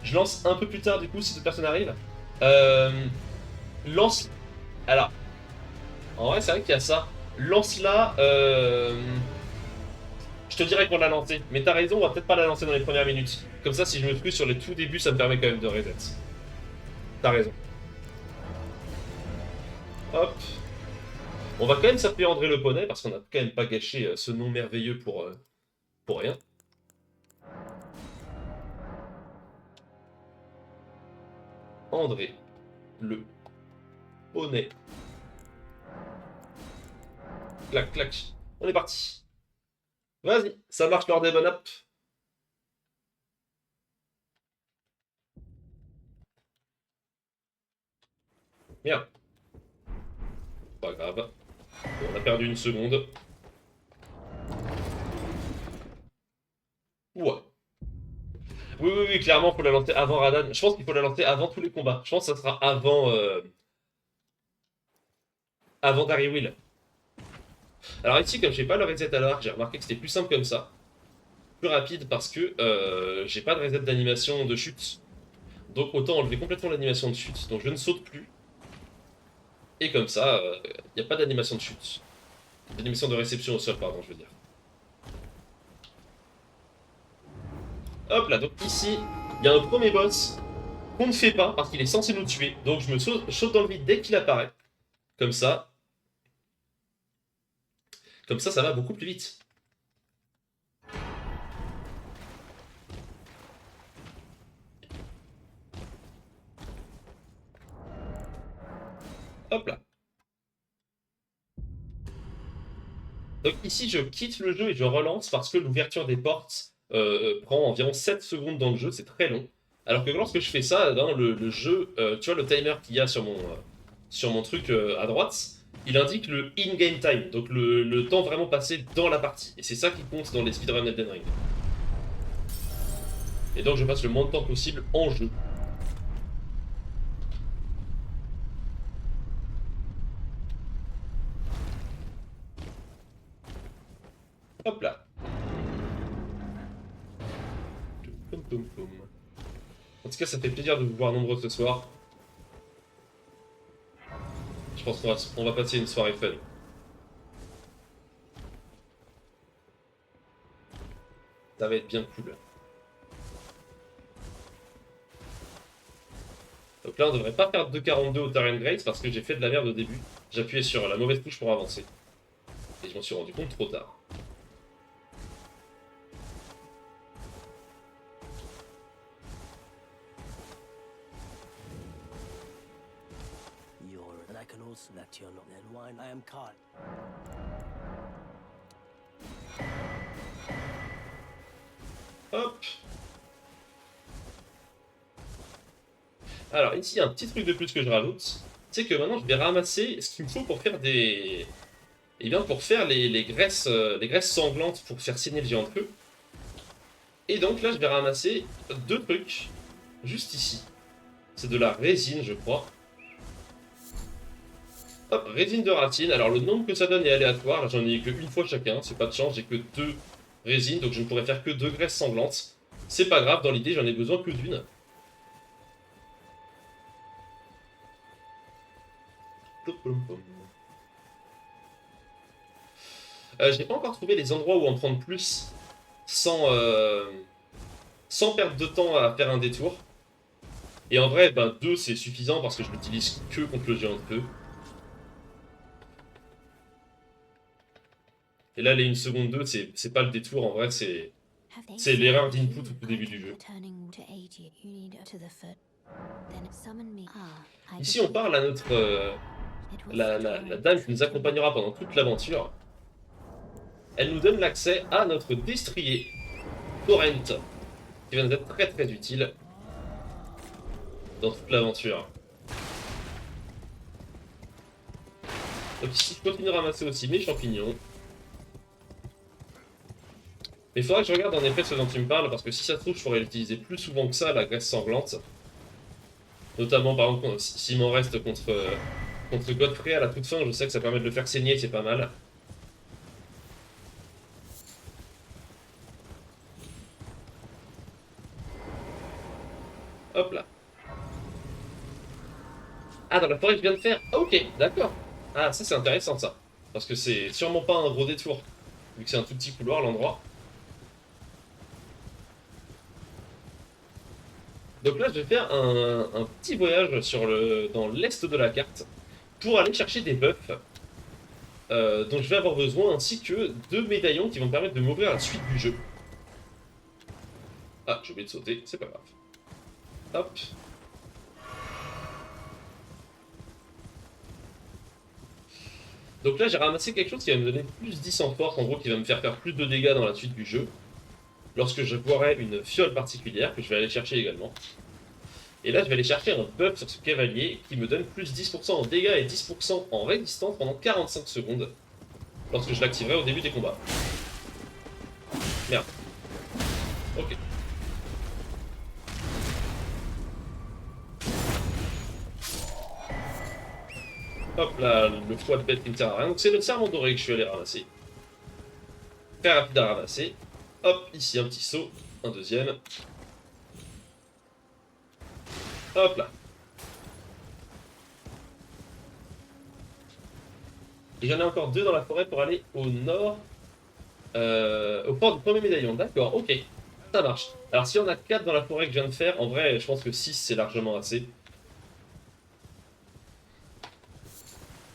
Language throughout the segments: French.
Je lance un peu plus tard du coup si cette personne arrive. Euh, lance. Alors, en vrai, c'est vrai qu'il y a ça. Lance-la. Je te dirais qu'on l'a lancé. Mais t'as raison, on va peut-être pas la lancer dans les premières minutes. Comme ça, si je me frustre sur les tout débuts, ça me permet quand même de reset. T'as raison. Hop. On va quand même s'appeler André Le Poney parce qu'on a quand même pas gâché ce nom merveilleux pour rien. André Le Poney. Clac, clac. On est parti. Vas-y, ça marche lors des up. Merde, pas grave. Bon, on a perdu une seconde. Ouais. Oui, oui, oui, clairement, il faut la lancer avant Radan. Je pense qu'il faut la lancer avant tous les combats. Je pense que ça sera avant Darry Will. Alors ici, comme je n'ai pas le reset à l'arc, j'ai remarqué que c'était plus simple comme ça. Plus rapide parce que j'ai pas de reset d'animation de chute. Donc autant enlever complètement l'animation de chute. Donc je ne saute plus. Et comme ça, il n'y a pas d'animation de chute. D'animation de réception au sol, pardon, je veux dire. Hop là, donc ici, il y a un premier boss qu'on ne fait pas parce qu'il est censé nous tuer. Donc je me saute dans le vide dès qu'il apparaît. Comme ça. Comme ça va beaucoup plus vite. Hop là. Donc ici, je quitte le jeu et je relance parce que l'ouverture des portes prend environ 7 secondes dans le jeu, c'est très long. Alors que lorsque je fais ça, dans le jeu, tu vois le timer qu'il y a sur mon truc à droite, il indique le in-game time, donc le temps vraiment passé dans la partie. Et c'est ça qui compte dans les speedruns Elden Ring. Et donc je passe le moins de temps possible en jeu. Hop là. En tout cas, ça fait plaisir de vous voir nombreux ce soir. Je pense qu'on va passer une soirée fun. Ça va être bien cool. Donc là, on devrait pas faire 2,42 au Tyrant Grace parce que j'ai fait de la merde au début. J'appuyais sur la mauvaise touche pour avancer. Et je m'en suis rendu compte trop tard. Hop. Alors ici, il y a un petit truc de plus que je rajoute. C'est que maintenant, je vais ramasser ce qu'il me faut pour faire des... Eh bien, pour faire les graisses sanglantes pour faire saigner le géant de feu. Et donc là, je vais ramasser deux trucs, juste ici. C'est de la résine, je crois. Hop, résine de ratine. Alors le nombre que ça donne est aléatoire. Là, j'en ai qu'une fois chacun. C'est pas de chance, j'ai que deux résines, donc je ne pourrais faire que deux graisses sanglantes. C'est pas grave, dans l'idée, j'en ai besoin que d'une. J'ai pas encore trouvé les endroits où en prendre plus sans perdre de temps à faire un détour. Et en vrai, ben 2 c'est suffisant parce que je l'utilise que contre le géant de feu. Et là, les 1 seconde 2, c'est pas le détour, en vrai, c'est l'erreur d'input au tout début du jeu. Ici, on parle à notre la dame qui nous accompagnera pendant toute l'aventure. Elle nous donne l'accès à notre destrier, Torrent, qui va nous être très très utile dans toute l'aventure. Donc ici, je continue à ramasser aussi mes champignons. Mais il faudra que je regarde en effet ce dont tu me parles, parce que si ça se trouve, je pourrais l'utiliser plus souvent que ça, la graisse sanglante. Notamment, par exemple, s'il m'en reste contre Godfrey à la toute fin, je sais que ça permet de le faire saigner, c'est pas mal. Hop là. Ah, dans la forêt que je viens de faire. Ah, ok, d'accord. Ah, ça c'est intéressant ça. Parce que c'est sûrement pas un gros détour. Vu que c'est un tout petit couloir l'endroit. Donc là, je vais faire un petit voyage dans l'est de la carte pour aller chercher des buffs dont je vais avoir besoin, ainsi que 2 médaillons qui vont me permettre de m'ouvrir la suite du jeu. Ah, j'ai oublié de sauter, c'est pas grave. Hop. Donc là, j'ai ramassé quelque chose qui va me donner plus 10 en force, en gros, qui va me faire plus de dégâts dans la suite du jeu. Lorsque je boirai une fiole particulière, que je vais aller chercher également. Et là, je vais aller chercher un buff sur ce cavalier qui me donne plus 10% en dégâts et 10% en résistance pendant 45 secondes. Lorsque je l'activerai au début des combats. Merde. Ok. Hop là, le foie de bête qui ne sert à rien. Donc c'est le serment doré que je suis allé ramasser. Très rapide à ramasser. Hop, ici un petit saut. Un deuxième. Hop là. Et j'en ai encore 2 dans la forêt pour aller au nord. Au port du premier médaillon. D'accord, ok. Ça marche. Alors si on a 4 dans la forêt que je viens de faire, en vrai, je pense que 6 c'est largement assez.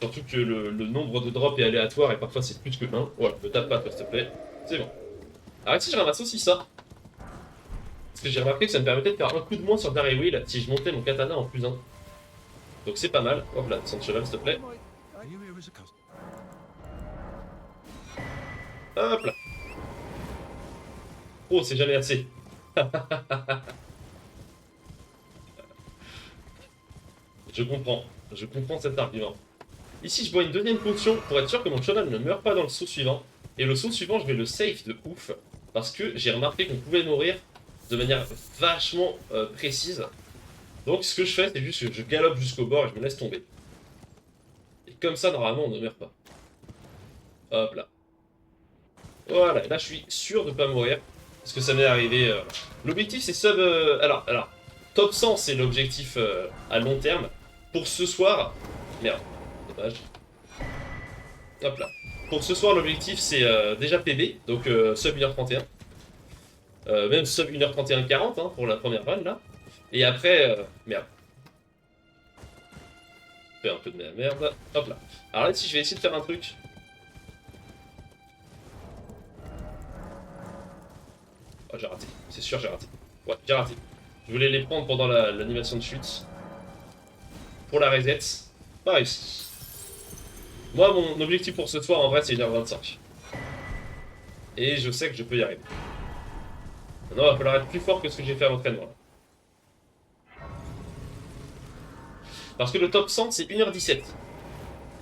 Surtout que le nombre de drops est aléatoire et parfois c'est plus que 1. Voilà, ne tape pas toi s'il te plaît. C'est bon. Alors si je ramasse aussi ça. Parce que j'ai remarqué que ça me permettait de faire un coup de moins sur Darry Will si je montais mon katana en plus 1. Donc c'est pas mal. Hop là, descends de cheval s'il te plaît. Hop là. Oh, c'est jamais assez. Je comprends. Je comprends cet argument. Ici, je bois une deuxième potion pour être sûr que mon cheval ne meurt pas dans le saut suivant. Et le saut suivant, je vais le safe de ouf. Parce que j'ai remarqué qu'on pouvait mourir de manière vachement précise. Donc ce que je fais, c'est juste que je galope jusqu'au bord et je me laisse tomber. Et comme ça, normalement, on ne meurt pas. Hop là. Voilà, et là je suis sûr de ne pas mourir. Parce que ça m'est arrivé. L'objectif c'est sub. Alors, top 100 c'est l'objectif à long terme. Pour ce soir. Merde, dommage. Hop là. Pour ce soir, l'objectif c'est déjà PB, donc sub 1h31. Même sub 1h31-40 hein, pour la première run là. Et après. Merde. Fais un peu de merde. Hop là. Alors là, si je vais essayer de faire un truc. Oh, j'ai raté. C'est sûr, j'ai raté. Ouais, j'ai raté. Je voulais les prendre pendant l'animation de chute. Pour la reset. Pas réussi. Moi, mon objectif pour ce soir, en vrai, c'est 1h25. Et je sais que je peux y arriver. Maintenant, il va falloir être plus fort que ce que j'ai fait à l'entraînement. Parce que le top 100, c'est 1h17.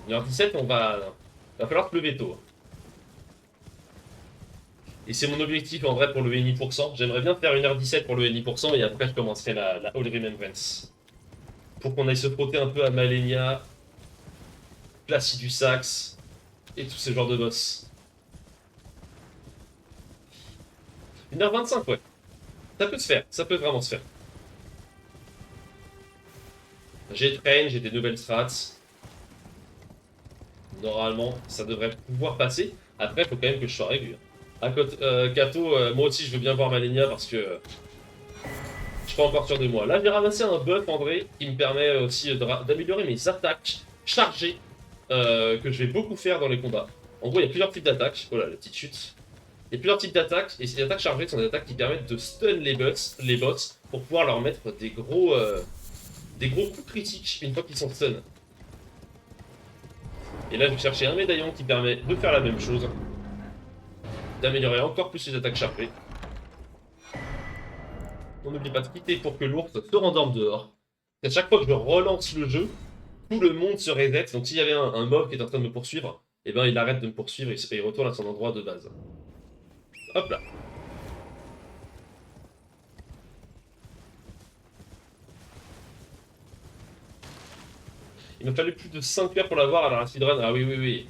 1h17, va falloir te lever tôt. Et c'est mon objectif en vrai pour le NI%. J'aimerais bien faire 1h17 pour le NI% et après je commencerai la All Remembrance. Pour qu'on aille se frotter un peu à Malenia, Placidus Sax et tous ces genres de boss. 1h25, ouais. Ça peut se faire, ça peut vraiment se faire. J'ai train, j'ai des nouvelles strats. Normalement, ça devrait pouvoir passer. Après, il faut quand même que je sois régulier. À côté, Kato, moi aussi je veux bien voir Malenia parce que je suis pas encore sûr de moi. Là j'ai ramassé un buff en vrai qui me permet aussi d'améliorer mes attaques chargées que je vais beaucoup faire dans les combats. En gros il y a plusieurs types d'attaques. Oh là la petite chute. Il y a plusieurs types d'attaques et ces attaques chargées sont des attaques qui permettent de stun les bots pour pouvoir leur mettre des gros coups critiques une fois qu'ils sont stun. Et là je vais chercher un médaillon qui permet de faire la même chose. D'améliorer encore plus les attaques chargées. On n'oublie pas de quitter pour que l'ours se rendorme dehors. À chaque fois que je relance le jeu, tout le monde se reset. Donc s'il y avait un mob qui est en train de me poursuivre, et ben il arrête de me poursuivre et il retourne à son endroit de base. Hop là. Il m'a fallu plus de 5 heures pour l'avoir à la speedrun. Ah oui, oui, oui.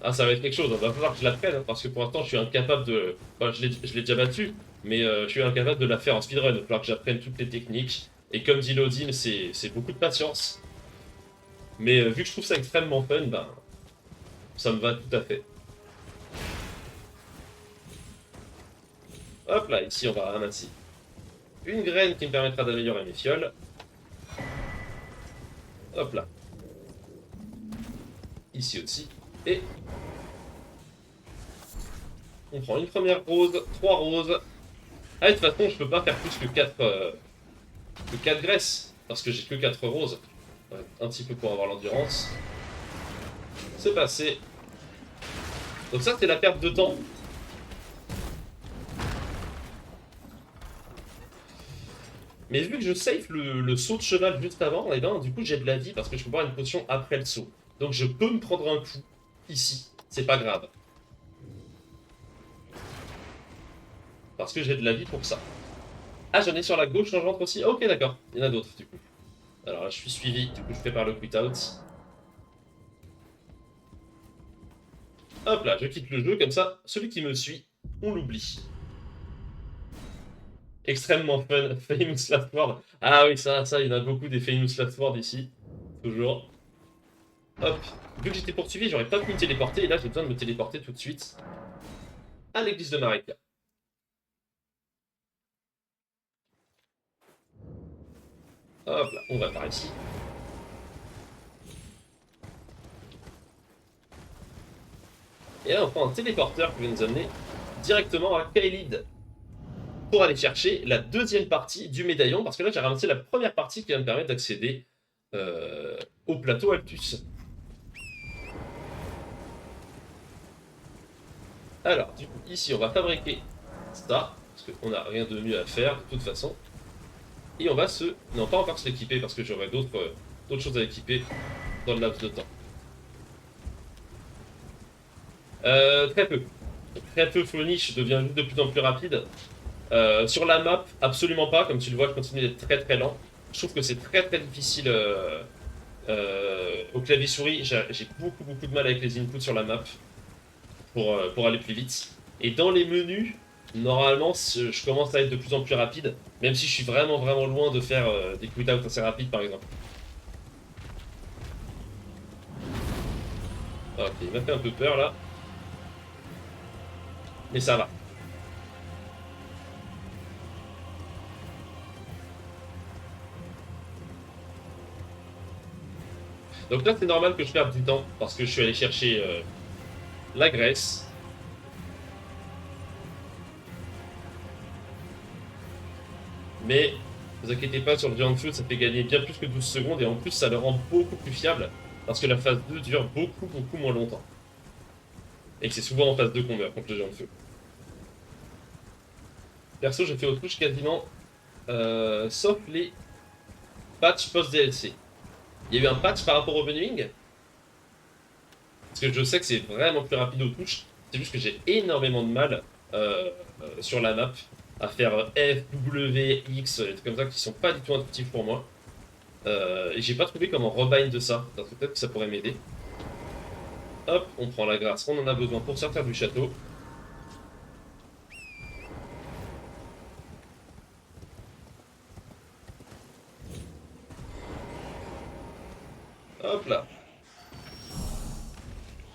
Ah, ça va être quelque chose. Il va falloir que je la prenne, hein, parce que pour l'instant, je suis incapable de. Enfin, je l'ai déjà battu, Mais je suis incapable de la faire en speedrun. Il va falloir que j'apprenne toutes les techniques. Et comme dit Lodin, c'est beaucoup de patience. Mais vu que je trouve ça extrêmement fun, ben, ça me va tout à fait. Hop là, ici on va ramasser une graine qui me permettra d'améliorer mes fioles. Hop là. Ici aussi. Et on prend une première rose, 3 roses. Ah, de toute façon, je peux pas faire plus que 4 graisses. Parce que j'ai que 4 roses. Ouais, un petit peu pour avoir l'endurance. C'est passé. Donc ça, c'est la perte de temps. Mais vu que je safe le saut de cheval juste avant, et ben du coup j'ai de la vie parce que je peux boire une potion après le saut. Donc je peux me prendre un coup ici, c'est pas grave. Parce que j'ai de la vie pour ça. Ah, j'en ai sur la gauche quand je rentre aussi. Ok, d'accord, il y en a d'autres du coup. Alors là je suis suivi, du coup je prépare le quit out. Hop là, je quitte le jeu, comme ça, celui qui me suit, on l'oublie. Extrêmement fun, Famous Last Word. Ah oui, ça, il y en a beaucoup des Famous Last Word ici. Toujours. Hop. Vu que j'étais poursuivi, j'aurais pas pu me téléporter, et là j'ai besoin de me téléporter tout de suite à l'église de Marika. Hop là, on va par ici. Et là on prend un téléporteur qui va nous amener directement à Kaelid pour aller chercher la deuxième partie du médaillon, parce que là j'ai ramassé la première partie qui va me permettre d'accéder au plateau Altus. Alors, du coup, ici, on va fabriquer ça, parce qu'on n'a rien de mieux à faire, de toute façon. Et on va se... Non, pas encore se l'équiper, parce que j'aurai d'autres choses à équiper dans le laps de temps. Très peu. Très peu Flonish devient de plus en plus rapide. Sur la map, absolument pas. Comme tu le vois, je continue d'être très très lent. Je trouve que c'est très très difficile au clavier souris. J'ai beaucoup de mal avec les inputs sur la map pour aller plus vite. Et dans les menus, normalement, je commence à être de plus en plus rapide, même si je suis vraiment loin de faire des quit out assez rapides par exemple. Ok, il m'a fait un peu peur là. Mais ça va. Donc là, c'est normal que je perde du temps, parce que je suis allé chercher la graisse. Mais ne vous inquiétez pas, sur le Giant Feu, ça fait gagner bien plus que 12 secondes, et en plus, ça le rend beaucoup plus fiable, parce que la phase 2 dure beaucoup moins longtemps. Et que c'est souvent en phase 2 qu'on meurt contre le Géant de Feu. Perso, j'ai fait autruche quasiment, sauf les patchs post-DLC. Il y a eu un patch par rapport au venuing, parce que je sais que c'est vraiment plus rapide aux touches, c'est juste que j'ai énormément de mal sur la map à faire F, W, X, des trucs comme ça qui sont pas du tout intuitifs pour moi. Et j'ai pas trouvé comment rebind de ça, donc peut-être que ça pourrait m'aider. Hop, on prend la grâce, on en a besoin pour sortir du château. Hop là.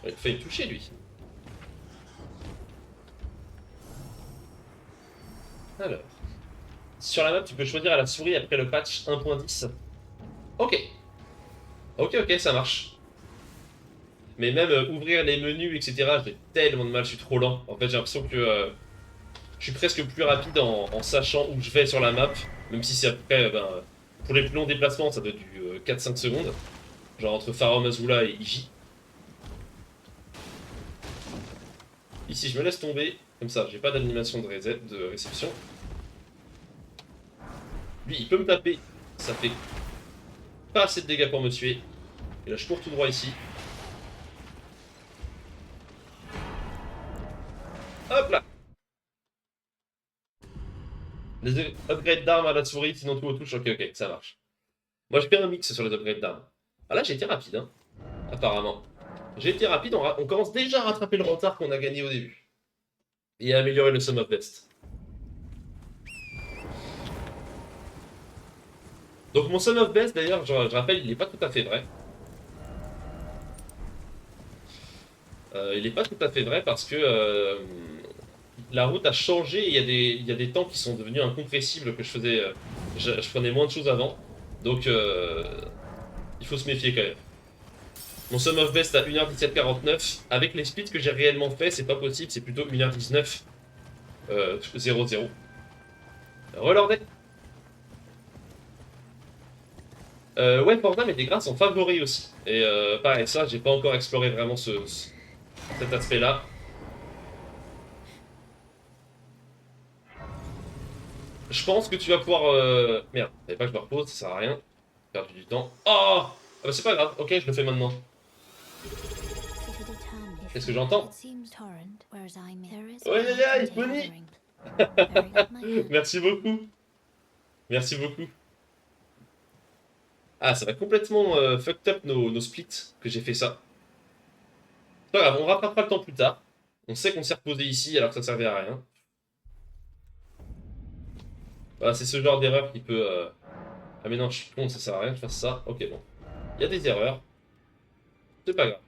Il a failli toucher lui. Alors. Sur la map, tu peux choisir à la souris après le patch 1.10. Ok. Ok, ça marche. Mais même ouvrir les menus, etc., j'ai tellement de mal, je suis trop lent. En fait, j'ai l'impression que je suis presque plus rapide en sachant où je vais sur la map. Même si c'est après, ben, pour les plus longs déplacements, ça doit être du 4-5 secondes. Genre entre Farum Azula et Iji. Ici, je me laisse tomber. Comme ça, j'ai pas d'animation de réception. Lui, il peut me taper. Ça fait pas assez de dégâts pour me tuer. Et là, je cours tout droit ici. Hop là. Les upgrades d'armes à la souris, sinon tout aux touches. Ok, ça marche. Moi, je fais un mix sur les upgrades d'armes. Ah là, j'ai été rapide, hein, apparemment. J'ai été rapide, on commence déjà à rattraper le retard qu'on a gagné au début. Et à améliorer le Sum of Best. Donc mon Son of Best d'ailleurs, je rappelle, il n'est pas tout à fait vrai. Il n'est pas tout à fait vrai parce que la route a changé et il y a des temps qui sont devenus incompressibles que je faisais. Je prenais moins de choses avant. Donc il faut se méfier quand même. Mon sum of best à 1h17,49. Avec les splits que j'ai réellement fait, c'est pas possible, c'est plutôt 1h19. 0-0. Relordé. Ouais, Forza, mais des grâces en favori aussi. Et pareil, ça, j'ai pas encore exploré vraiment cet aspect-là. Je pense que tu vas pouvoir. Merde, fallait pas que je me repose, ça sert à rien. J'ai perdu du temps. Oh! Ah bah c'est pas grave, ok, je le fais maintenant. Qu'est-ce que j'entends? Ouais, yeah, yeah, Bonnie! Merci beaucoup. Merci beaucoup. Ah, ça va complètement fucked up nos splits que j'ai fait ça. C'est pas grave, on rattrapera le temps plus tard. On sait qu'on s'est reposé ici alors que ça servait à rien. Voilà, c'est ce genre d'erreur qui peut. Ah, mais non, je suis con, ça sert à rien que je fasse ça. Ok, bon. Il y a des erreurs. C'est pas grave.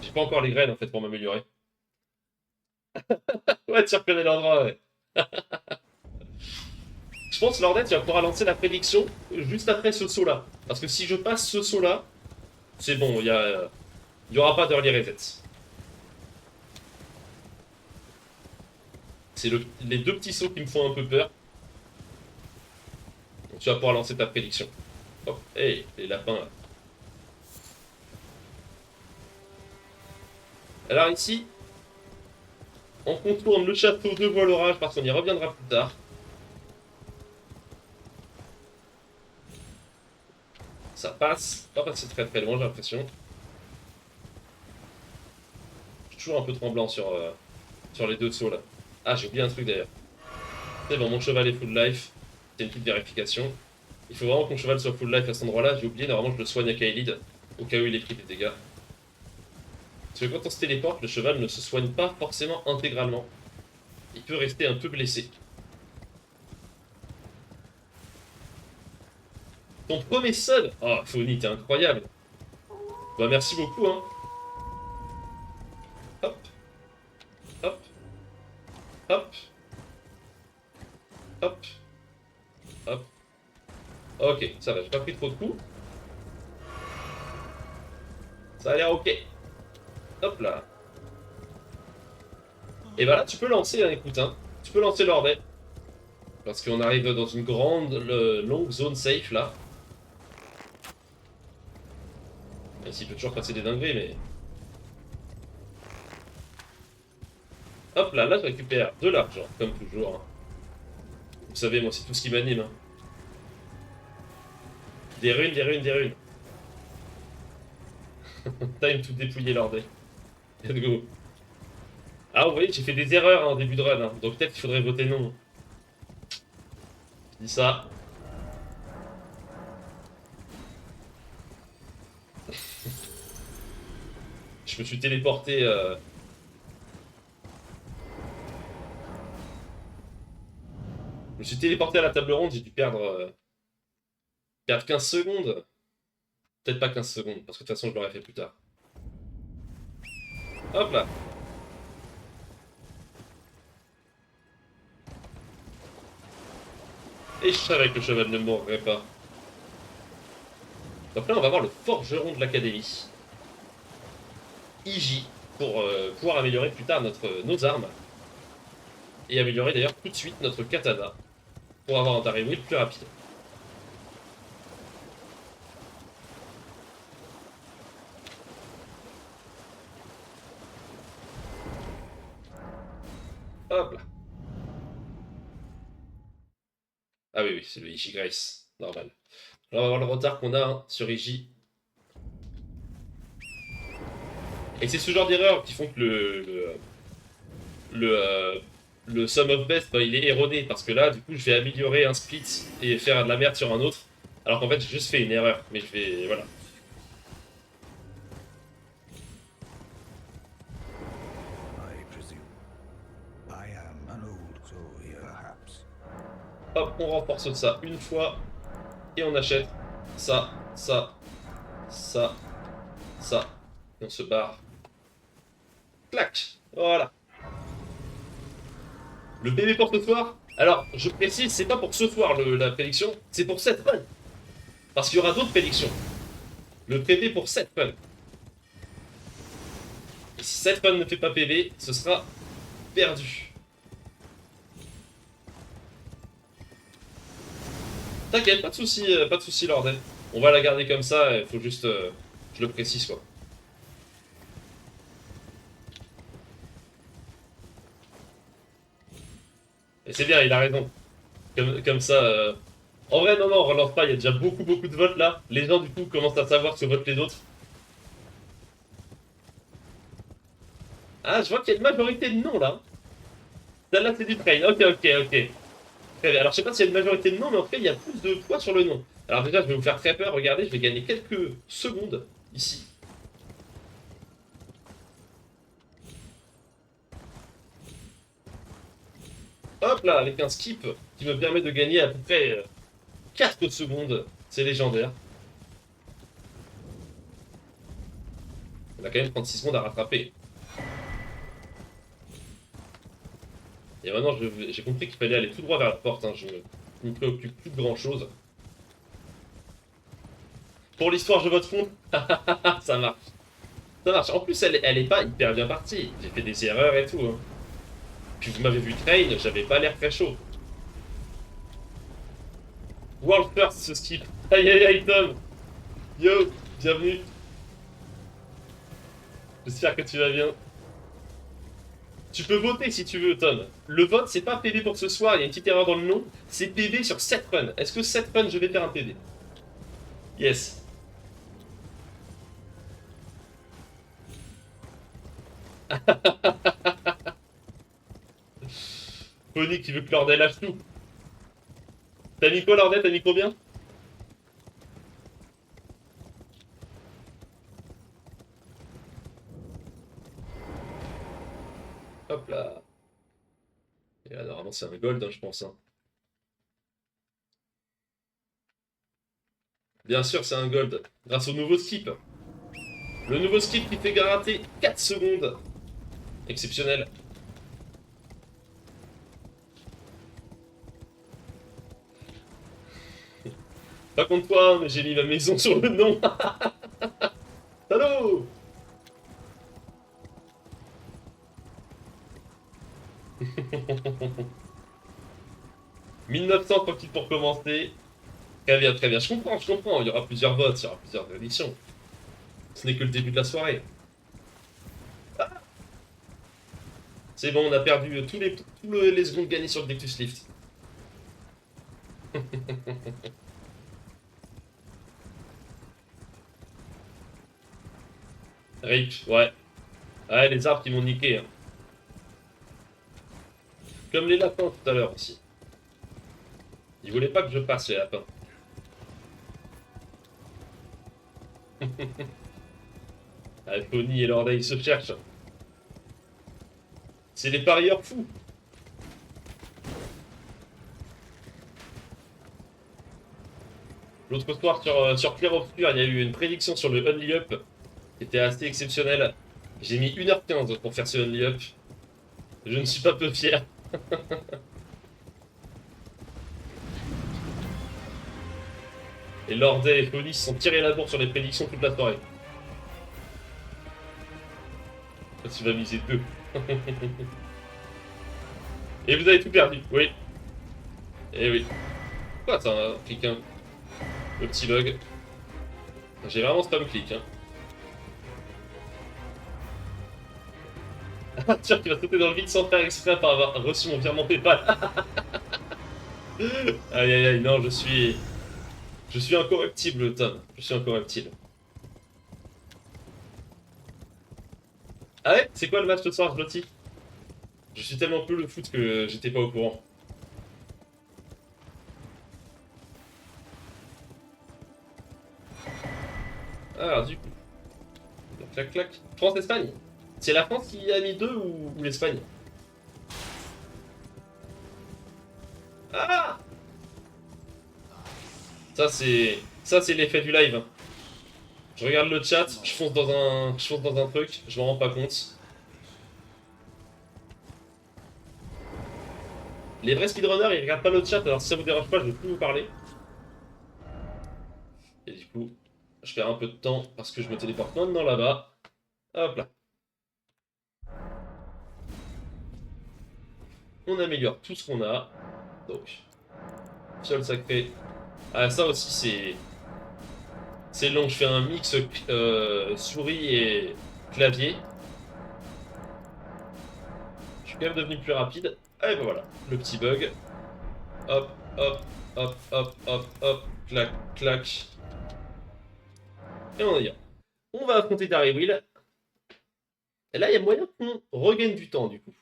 J'ai pas encore les graines en fait pour m'améliorer. Ouais, tu reconnais l'endroit, ouais. Je pense, Lordet, tu vas pouvoir lancer la prédiction juste après ce saut-là. Parce que si je passe ce saut-là, c'est bon, y aura pas d'early reset. C'est les deux petits sauts qui me font un peu peur. Donc tu vas pouvoir lancer ta prédiction. Hop, hey, les lapins là. Alors ici, on contourne le château de Voile-Orage parce qu'on y reviendra plus tard. Ça passe, pas passer très très loin j'ai l'impression. Je suis toujours un peu tremblant sur les deux sauts là. Ah, j'ai oublié un truc d'ailleurs. C'est bon, mon cheval est full life. C'est une petite vérification. Il faut vraiment que mon cheval soit full life à cet endroit-là. J'ai oublié, normalement je le soigne à Kaelid, au cas où il ait pris des dégâts. Parce que quand on se téléporte, le cheval ne se soigne pas forcément intégralement. Il peut rester un peu blessé. Ton premier seul. Oh, Fony, t'es incroyable. Bah merci beaucoup, hein. Hop, hop, hop, hop, hop. Ok, ça va, j'ai pas pris trop de coups. Ça a l'air ok. Hop là. Et bah là, tu peux lancer, hein, écoute, hein. Tu peux lancer l'orbet. Parce qu'on arrive dans une grande, longue zone safe là. Même s'il peut toujours passer des dingueries, mais. Hop là, là je récupère de l'argent, comme toujours. Hein. Vous savez, moi c'est tout ce qui m'anime. Hein. Des runes, des runes, des runes. Time to dépouiller l'ordre. Let's go. Ah, vous voyez, j'ai fait des erreurs hein, en début de run, hein. Donc peut-être qu'il faudrait voter non. Je dis ça. Je me suis téléporté. Je me suis téléporté à la table ronde, j'ai dû perdre 15 secondes. Peut-être pas 15 secondes, parce que de toute façon je l'aurais fait plus tard. Hop là. Et je savais que le cheval ne mourrait pas. Donc là on va voir le forgeron de l'académie. Iji, pour pouvoir améliorer plus tard nos armes. Et améliorer d'ailleurs tout de suite notre katana. Pour avoir un taré wheel plus rapide. Hop là. Ah oui, oui, c'est le Iji Grace. Normal. Là, on va voir le retard qu'on a hein, sur Iji. Et c'est ce genre d'erreurs qui font que le sum of best, bah, il est erroné. Parce que là, du coup, je vais améliorer un split et faire de la merde sur un autre. Alors qu'en fait, j'ai juste fait une erreur. Mais je vais. Voilà. Hop, on renforce ça une fois. Et on achète ça, ça, ça, ça. Et on se barre. Clac. Voilà. Le PV pour ce soir. Alors, je précise, c'est pas pour ce soir la prédiction, c'est pour cette run. Parce qu'il y aura d'autres prédictions. Le PV pour cette run. Et si cette run ne fait pas PV, ce sera perdu. T'inquiète, pas de soucis, Lorden. On va la garder comme ça, il faut juste... je le précise, quoi. Et c'est bien, il a raison. Comme ça... En vrai, non, non, on relance pas, il y a déjà beaucoup de votes, là. Les gens, du coup, commencent à savoir que votent les autres. Ah, je vois qu'il y a une majorité de non, là. Celle-là, c'est du train. Ok, ok, ok. Très bien. Alors, je sais pas s'il y a une majorité de non, mais en tout cas, il y a plus de poids sur le non. Alors déjà, je vais vous faire très peur. Regardez, je vais gagner quelques secondes, ici. Hop là, avec un skip qui me permet de gagner à peu près 4 secondes. C'est légendaire. On a quand même 36 secondes à rattraper. Et maintenant, j'ai compris qu'il fallait aller tout droit vers la porte. Hein. Je ne me préoccupe plus de grand chose. Pour l'histoire, je vote fond. Ça marche. Ça marche. En plus, elle est pas hyper bien partie. J'ai fait des erreurs et tout. Hein. Puis vous m'avez vu train, j'avais pas l'air très chaud. World first ce skip. Aïe aïe aïe Tom. Yo, bienvenue. J'espère que tu vas bien. Tu peux voter si tu veux, Tom. Le vote, c'est pas PV pour ce soir, il y a une petite erreur dans le nom. C'est PV sur 7 runs. Est-ce que 7 runs, je vais faire un PV? Yes. Pony qui veut que Lordel lâche tout. T'as mis quoi, Lordel? T'as mis combien? Hop là. Et là, normalement, c'est un gold, hein, je pense. Hein. Bien sûr, c'est un gold. Grâce au nouveau skip. Le nouveau skip qui fait gratter 4 secondes. Exceptionnel. Pas contre toi, mais j'ai mis ma maison sur le nom. Allô. 1900 tranquille pour commencer. Très bien, très bien. Je comprends, je comprends. Il y aura plusieurs votes, il y aura plusieurs élections. Ce n'est que le début de la soirée. Ah, c'est bon, on a perdu tous les secondes gagnées sur le Dectus Lift. Rip, ouais. Ouais, les arbres qui m'ont niqué. Hein. Comme les lapins tout à l'heure aussi. Ils voulaient pas que je passe les lapins. Ah, Pony et Lorda, ils se cherchent. C'est les parieurs fous. L'autre soir sur Clair Obscur, il y a eu une prédiction sur le Only Up qui était assez exceptionnelle. J'ai mis 1h15 pour faire ce Only Up. Je ne suis pas peu fier. Et Lordet et Pony se sont tirés la bourre sur les prédictions toute la soirée. Tu vas miser 2. Et vous avez tout perdu, oui. Et oui. Quoi, ça, un clic, hein. Le petit bug. J'ai vraiment spam clic, hein. Arthur qui va sauter dans le vide sans faire exprès après avoir reçu mon virement PayPal. Aïe aïe aïe, non, je suis... Je suis incorruptible, Tom. Je suis incorruptible. Ah ouais? C'est quoi le match ce soir, Jlotty? Je suis tellement peu le foot que j'étais pas au courant. Alors, du coup... Clac, clac. France-Espagne. C'est la France qui a mis 2 ou l'Espagne? Ah! Ça, c'est... Ça, c'est l'effet du live. Je regarde le chat, je fonce dans un truc, je m'en rends pas compte. Les vrais speedrunners, ils regardent pas le chat, alors si ça vous dérange pas, je vais plus vous parler. Et du coup, je perds un peu de temps parce que je me téléporte maintenant là-bas. Hop là. On améliore tout ce qu'on a. Donc, fiole sacrée. Ah, ça aussi, c'est long. Je fais un mix souris et clavier. Je suis quand même devenu plus rapide. Et ben voilà, le petit bug. Hop, hop, hop, hop, hop, hop, clac, clac. Et on y est. On va affronter Will. Et là, il y a moyen qu'on regagne du temps, du coup.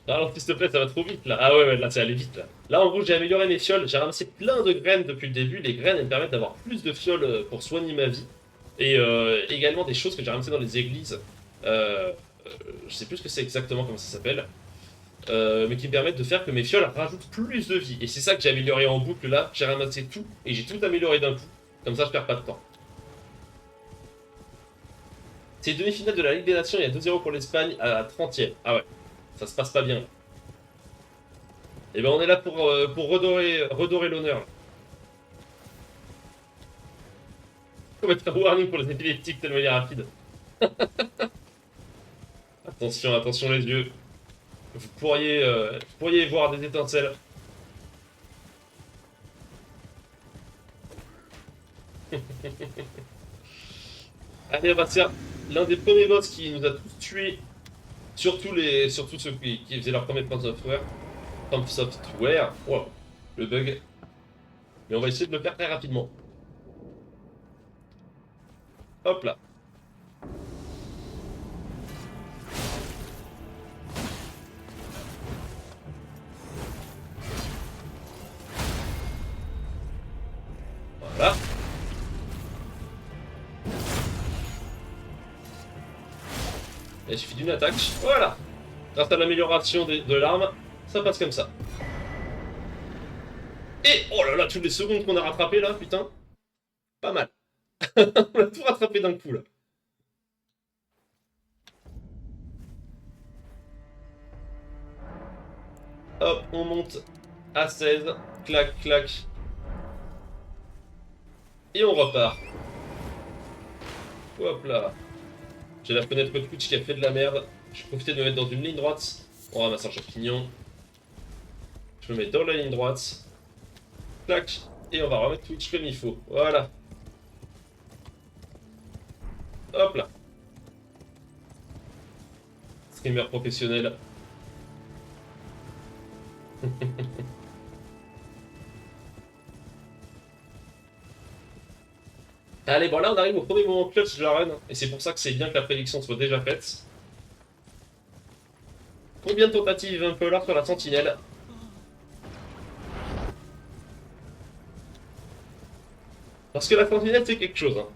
Alors, s'il te plaît, ça va trop vite, là. Ah ouais, là, c'est allé vite, là. Là, en gros, j'ai amélioré mes fioles. J'ai ramassé plein de graines depuis le début. Les graines, elles me permettent d'avoir plus de fioles pour soigner ma vie. Et également des choses que j'ai ramassées dans les églises. Euh, je sais plus ce que c'est exactement, comment ça s'appelle. Mais qui me permettent de faire que mes fioles rajoutent plus de vie. Et c'est ça que j'ai amélioré en boucle, là. J'ai ramassé tout, et j'ai tout amélioré d'un coup. Comme ça, je perds pas de temps. C'est demi-finale de la Ligue des Nations, il y a 2-0 pour l'Espagne à la 30e. Ah ouais, ça se passe pas bien. Et ben on est là pour redorer l'honneur. On va mettre un warning pour les épileptiques tellement il est rapide. Attention, attention les yeux. Vous pourriez voir des étincelles. Allez, on va faire l'un des premiers boss qui nous a tous tués. Surtout ceux qui faisaient leur premier From Software. From Software. Wow, le bug. Mais on va essayer de le faire très rapidement. Hop là. Voilà. Et il suffit d'une attaque. Voilà. Grâce à l'amélioration de l'arme, ça passe comme ça. Et oh là là, toutes les secondes qu'on a rattrapées là, putain. Pas mal. On a tout rattrapé d'un coup là. Hop, on monte à 16. Clac, clac. Et on repart. Hop là. J'ai la fenêtre Twitch qui a fait de la merde. Je vais profiter de me mettre dans une ligne droite. On ramasse un champignon. Je me mets dans la ligne droite. Clac. Et on va remettre Twitch comme il faut. Voilà. Hop là. Streamer professionnel. Allez, bon là on arrive au premier moment clutch de la run. Et c'est pour ça que c'est bien que la prédiction soit déjà faite. Combien de tentatives un peu là sur la sentinelle? Parce que la sentinelle c'est quelque chose. Hein.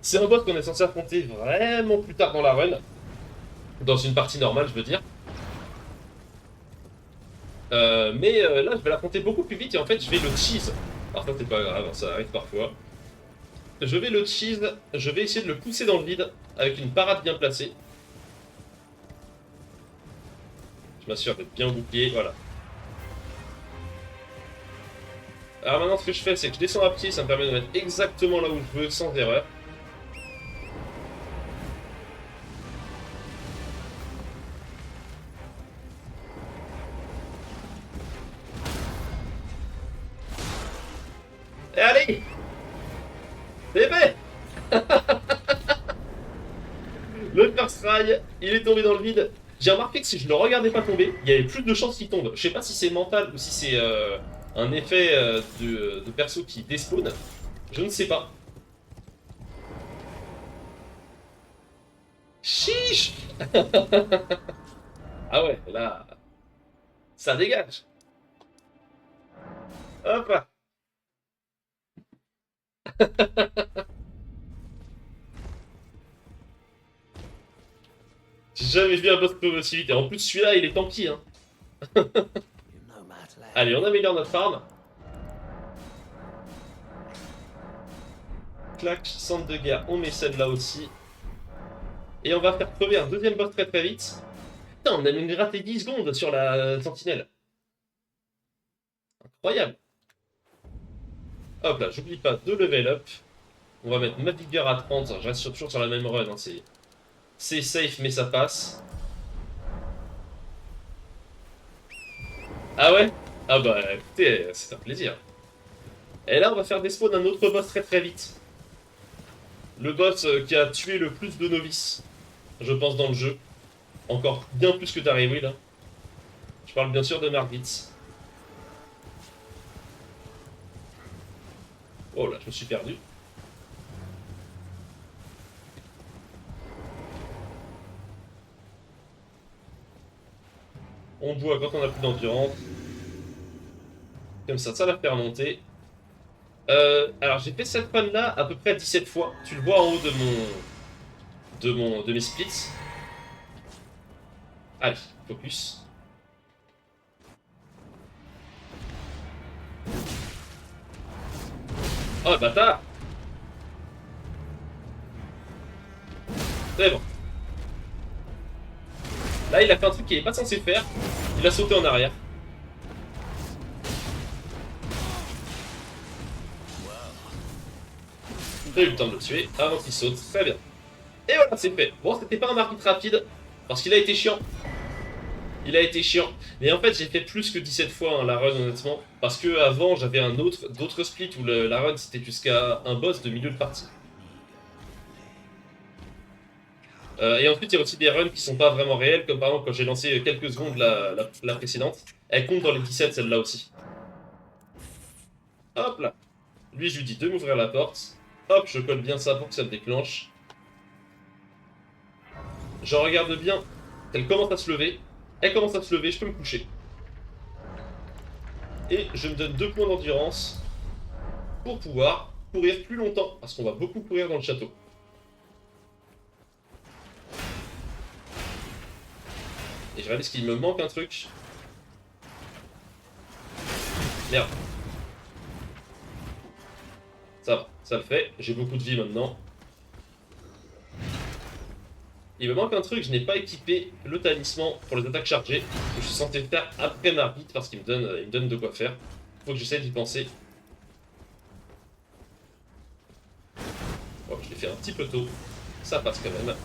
C'est un boss qu'on est censé affronter vraiment plus tard dans la run. Dans une partie normale, je veux dire. Mais là, je vais l'affronter beaucoup plus vite et en fait, je vais le cheese. Alors ça, c'est pas grave, ça arrive parfois. Je vais le cheese, je vais essayer de le pousser dans le vide avec une parade bien placée. Je m'assure d'être bien bouclier, voilà. Alors maintenant, ce que je fais, c'est que je descends à pied, ça me permet de mettre exactement là où je veux, sans erreur. Et allez! C'est fait! Le first try, il est tombé dans le vide. J'ai remarqué que si je le regardais pas tomber, il y avait plus de chances qu'il tombe. Je sais pas si c'est mental ou si c'est un effet de perso qui despawn. Je ne sais pas. Chiche! Ah ouais, là, ça dégage. Hop là. J'ai jamais vu un boss plus aussi vite. Et en plus, celui-là, il est tanky. Hein. Allez, on améliore notre farm. Clac, centre de guerre, on met celle-là aussi. Et on va faire crever un deuxième boss très très vite. Putain, on a même gratté 10 secondes sur la sentinelle. Incroyable. Hop là, j'oublie pas de level up. On va mettre ma vigueur à 30. Je reste toujours sur la même run. Hein. C'est safe, mais ça passe. Ah ouais? Ah bah écoutez, c'est un plaisir. Et là, on va faire des spawns un autre boss très très vite. Le boss qui a tué le plus de novices, je pense, dans le jeu. Encore bien plus que Will. Hein. Je parle bien sûr de Margit. Oh là, je me suis perdu. On boit quand on a plus d'endurance. Comme ça va faire monter. Alors j'ai fait cette run là à peu près 17 fois. Tu le vois en haut de mes splits. Allez, focus. Oh bâtard. C'est bon. Là il a fait un truc qu'il n'est pas censé faire. Il a sauté en arrière. J'ai eu le temps de le tuer avant qu'il saute. Très bien. Et voilà, c'est fait. Bon, c'était pas un market rapide, parce qu'il a été chiant. Il a été chiant. Mais en fait, j'ai fait plus que 17 fois hein, la run, honnêtement. Parce que avant j'avais d'autres splits où la run c'était jusqu'à un boss de milieu de partie. Et ensuite, il y a aussi des runs qui sont pas vraiment réels, comme par exemple quand j'ai lancé quelques secondes la précédente. Elle compte dans les 17, celle-là aussi. Hop là. Lui, je lui dis de m'ouvrir la porte. Hop, je colle bien ça pour que ça me déclenche. Je regarde bien. Elle commence à se lever. Elle commence à se lever, je peux me coucher. Et je me donne 2 points d'endurance pour pouvoir courir plus longtemps, parce qu'on va beaucoup courir dans le château. Et je réalise qu'il me manque un truc. Merde. Ça va, ça le fait. J'ai beaucoup de vie maintenant. Il me manque un truc, je n'ai pas équipé le talisman pour les attaques chargées que je suis censé faire après Margit parce qu'il me donne de quoi faire. Faut que j'essaie d'y penser. Bon, je l'ai fait un petit peu tôt. Ça passe quand même.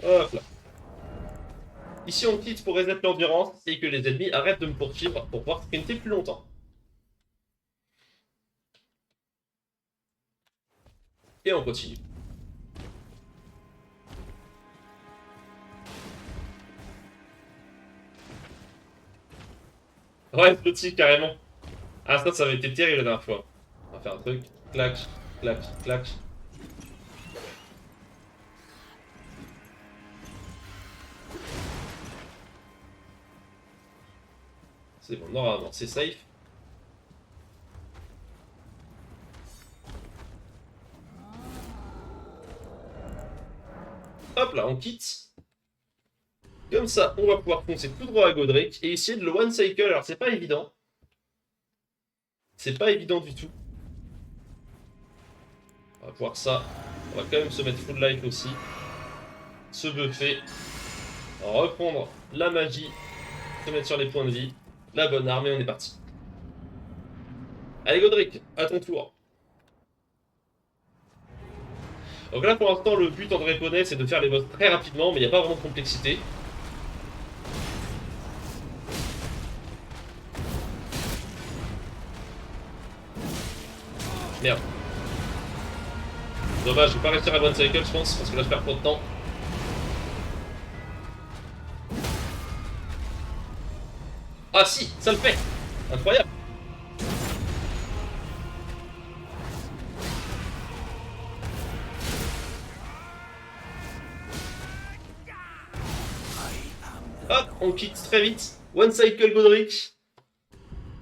Hop là. Ici on quitte pour reset l'endurance et que les ennemis arrêtent de me poursuivre pour pouvoir sprinter plus longtemps. Et on continue. Ouais, petit carrément. Ah ça avait été terrible la dernière fois. On va faire un truc. Clac, clac, clac. C'est bon, normalement c'est safe. Hop là, on quitte. Comme ça, on va pouvoir foncer tout droit à Godric et essayer de le one cycle. Alors c'est pas évident. C'est pas évident du tout. On va voir ça. On va quand même se mettre full life aussi. Se buffer. Reprendre la magie. Se mettre sur les points de vie. La bonne arme et on est parti. Allez Godric, à ton tour. Donc là pour l'instant le but en Poney c'est de faire les boss très rapidement mais il n'y a pas vraiment de complexité. Merde. Dommage, je vais pas réussir à one cycle je pense parce que là je perds trop de temps. Ah si, ça le fait. Incroyable. Hop, on quitte très vite. One cycle Godric.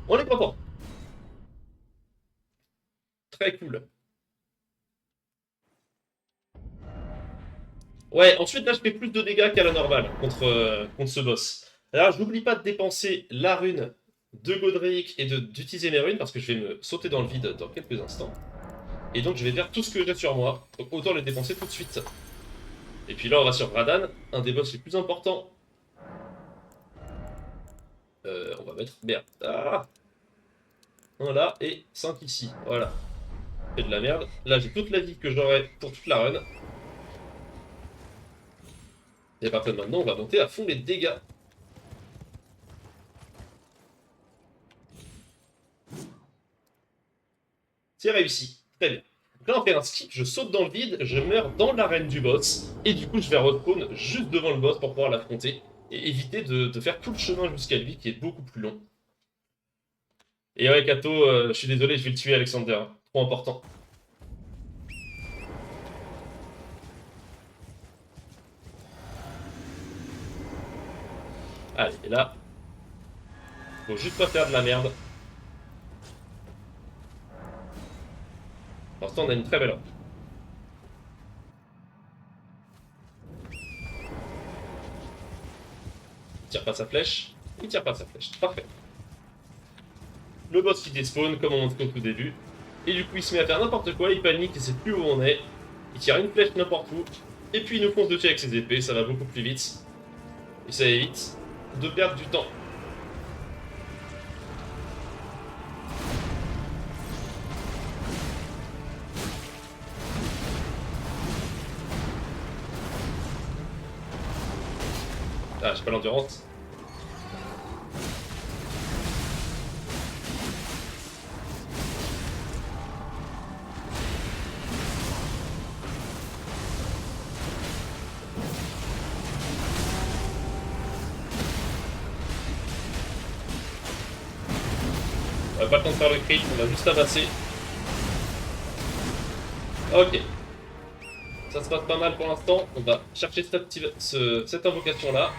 On est content. Très cool. Ouais, ensuite là je fais plus de dégâts qu'à la normale contre ce boss. Alors je n'oublie pas de dépenser la rune de Godric et d'utiliser mes runes parce que je vais me sauter dans le vide dans quelques instants. Et donc je vais faire tout ce que j'ai sur moi, donc autant les dépenser tout de suite. Et puis là on va sur Radan, un des boss les plus importants. On va mettre... Merde. Ah, un là et 5 ici, voilà. C'est de la merde. Là j'ai toute la vie que j'aurai pour toute la run. Et à partir de maintenant on va monter à fond les dégâts. C'est réussi, très bien. Donc là on fait un skip, je saute dans le vide, je meurs dans l'arène du boss, et du coup je vais respawn juste devant le boss pour pouvoir l'affronter, et éviter de faire tout le chemin jusqu'à lui qui est beaucoup plus long. Et ouais Kato, je suis désolé, je vais le tuer Alexander, trop important. Allez, et là, faut juste pas faire de la merde. Pour l'instant on a une très belle arme. Il tire pas sa flèche, il tire pas sa flèche, parfait. Le boss qui despawn comme on montre au tout début, et du coup il se met à faire n'importe quoi, il panique, il sait plus où on est, il tire une flèche n'importe où, et puis il nous fonce dessus avec ses épées, ça va beaucoup plus vite. Et ça évite de perdre du temps. Ah, j'ai pas l'endurance. On va pas le temps de faire le crit, on va juste amasser. Ok. Ça se passe pas mal pour l'instant. On va chercher cette invocation là.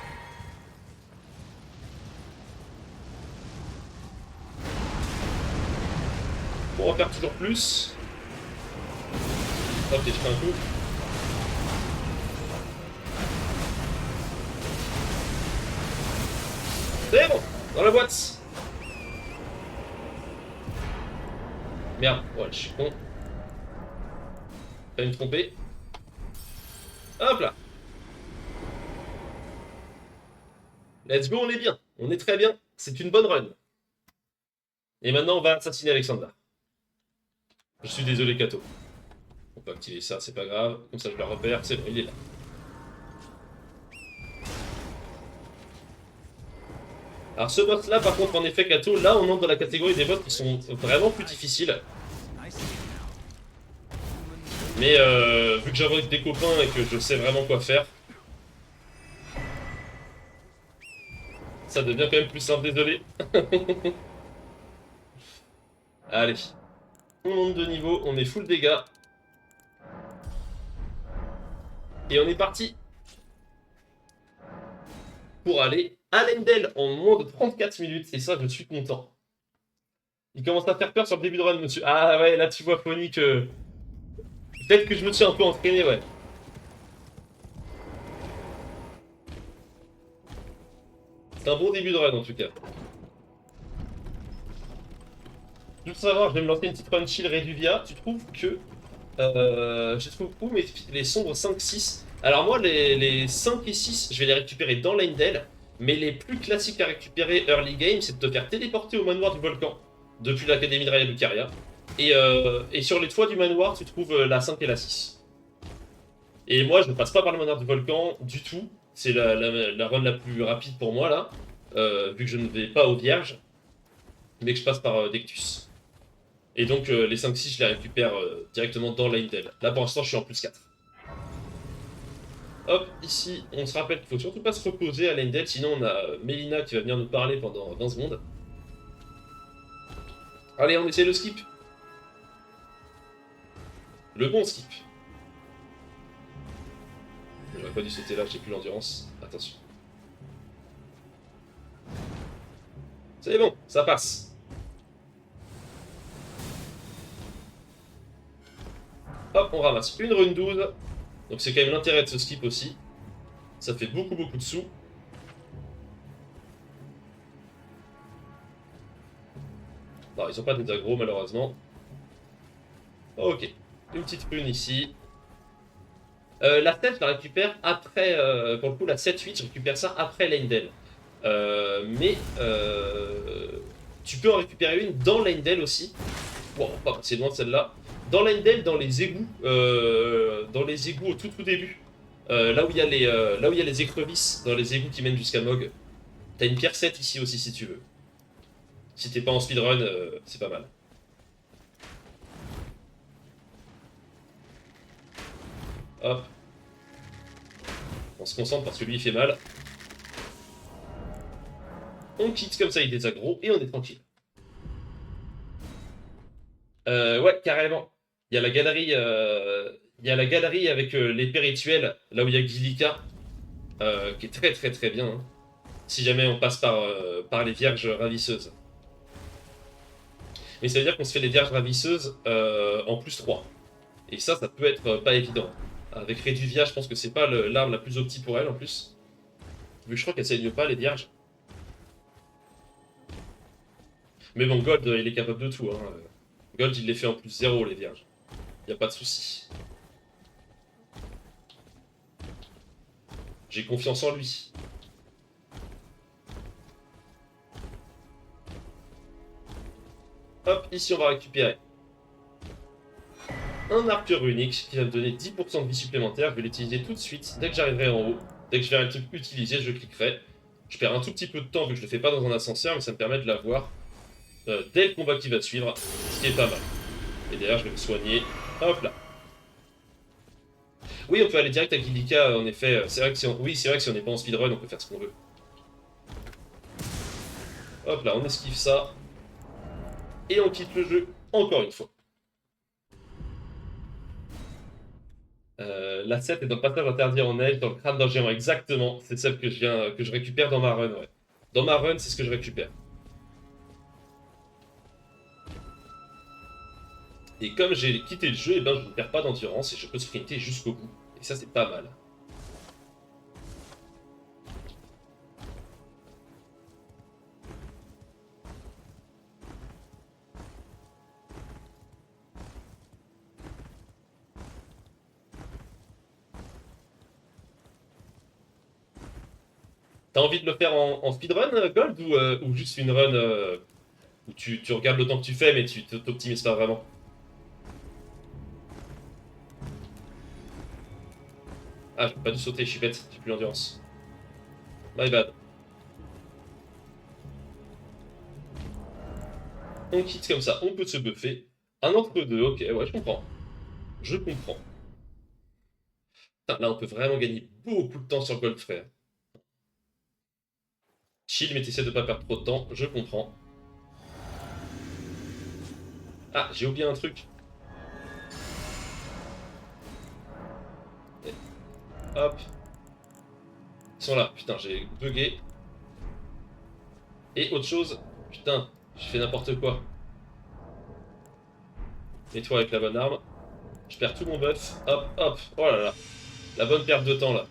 Pour en faire toujours plus. Ok, je fais un coup. C'est bon, dans la boîte. Merde, ouais, je suis con. T'as me tromper. Hop là. Let's go, on est bien. On est très bien. C'est une bonne run. Et maintenant, on va assassiner Alexander. Je suis désolé, Kato. On peut activer ça, c'est pas grave. Comme ça, je le repère. C'est bon, il est là. Alors ce boss là par contre en effet Kato, là on entre dans la catégorie des boss qui sont vraiment plus difficiles. Mais vu que j'invoque des copains et que je sais vraiment quoi faire, ça devient quand même plus simple, désolé. Allez, on monte de niveau, on est full dégâts. Et on est parti pour aller à l'Endel en moins de 34 minutes. Et ça, je suis content. Il commence à faire peur sur le début de run, monsieur. Ah ouais, là tu vois, Pony, que... Peut-être que je me suis un peu entraîné, ouais. C'est un bon début de run, en tout cas. Juste pour savoir, je vais me lancer une petite run chill Reduvia. Tu trouves que... je trouve où les sombres 5-6. Alors moi, les 5 et 6, je vais les récupérer dans l'Endel. Mais les plus classiques à récupérer early game, c'est de te faire téléporter au manoir du volcan. Depuis l'académie de Raya Lucaria. Et sur les toits du manoir, tu trouves la 5 et la 6. Et moi, je ne passe pas par le manoir du volcan du tout. C'est la run la plus rapide pour moi, là. Vu que je ne vais pas aux vierges. Mais que je passe par Dectus. Et donc, les 5-6, je les récupère directement dans l'Indel. Là, pour l'instant, je suis en plus 4. Hop, ici, on se rappelle qu'il faut surtout pas se reposer à l'Indel. Sinon, on a Mélina qui va venir nous parler pendant 20 secondes. Allez, on essaie le skip. Le bon skip. J'aurais pas dû sauter là, j'ai plus l'endurance. Attention. C'est bon, ça passe. Hop, on ramasse une rune 12. Donc c'est quand même l'intérêt de ce skip aussi. Ça fait beaucoup de sous. Non, ils ont pas des agros malheureusement. Ok, une petite rune ici. La 7, je la récupère après, pour le coup, la 7-8, je récupère ça après Leyndell. Tu peux en récupérer une dans Leyndell aussi. Bon, on va pas passer loin de celle-là. Dans Leyndell, dans les égouts au tout début, là où il y a les écrevisses, dans les égouts qui mènent jusqu'à Mog, t'as une pierre 7 ici aussi si tu veux. Si t'es pas en speedrun, c'est pas mal. Hop. On se concentre parce que lui il fait mal. On quitte comme ça, il désaggro et on est tranquille. Ouais, carrément. Il y a la galerie avec les rituels, là où il y a Gilika, qui est très bien. Hein. Si jamais on passe par les vierges ravisseuses. Mais ça veut dire qu'on se fait les vierges ravisseuses en +3. Et ça peut être pas évident. Avec Reduvia, je pense que c'est pas l'arme la plus opti pour elle en plus. Vu que je crois qu'elle saigne pas les vierges. Mais bon, Gold, il est capable de tout. Hein. Gold, il les fait en +0 les vierges. Y a pas de souci. J'ai confiance en lui. Hop, ici on va récupérer un arc unique qui va me donner 10% de vie supplémentaire. Je vais l'utiliser tout de suite. Dès que j'arriverai en haut, dès que je verrai le truc utilisé, je cliquerai. Je perds un tout petit peu de temps vu que je le fais pas dans un ascenseur, mais ça me permet de l'avoir dès le combat qui va suivre, ce qui est pas mal. Et d'ailleurs, je vais me soigner. Hop là. Oui, on peut aller direct à Gilika, en effet. C'est vrai que c'est vrai que si on n'est pas en speedrun, on peut faire ce qu'on veut. Hop là, on esquive ça. Et on quitte le jeu encore une fois. La 7 est dans le passage interdit en neige, dans le crâne d'un géant, exactement. C'est celle que je récupère dans ma run, ouais. Dans ma run, c'est ce que je récupère. Et comme j'ai quitté le jeu, eh ben, je ne perds pas d'endurance et je peux sprinter jusqu'au bout. Et ça, c'est pas mal. T'as envie de le faire en speedrun, Gold, ou juste une run où tu regardes le temps que tu fais, mais tu t'optimises pas vraiment? Ah, j'ai pas dû sauter, je suis bête, j'ai plus l'endurance. My bad. On quitte comme ça, on peut se buffer. Un entre-deux, ok, ouais, je comprends. Je comprends. Putain, là, on peut vraiment gagner beaucoup de temps sur Gold, frère. Chill, mais t'essaies de pas perdre trop de temps, je comprends. Ah, j'ai oublié un truc. Hop. Ils sont là, putain, j'ai bugué. Et autre chose, putain, je fais n'importe quoi. Nettoie avec la bonne arme. Je perds tout mon buff. Hop, hop. Oh là là. La bonne perte de temps là.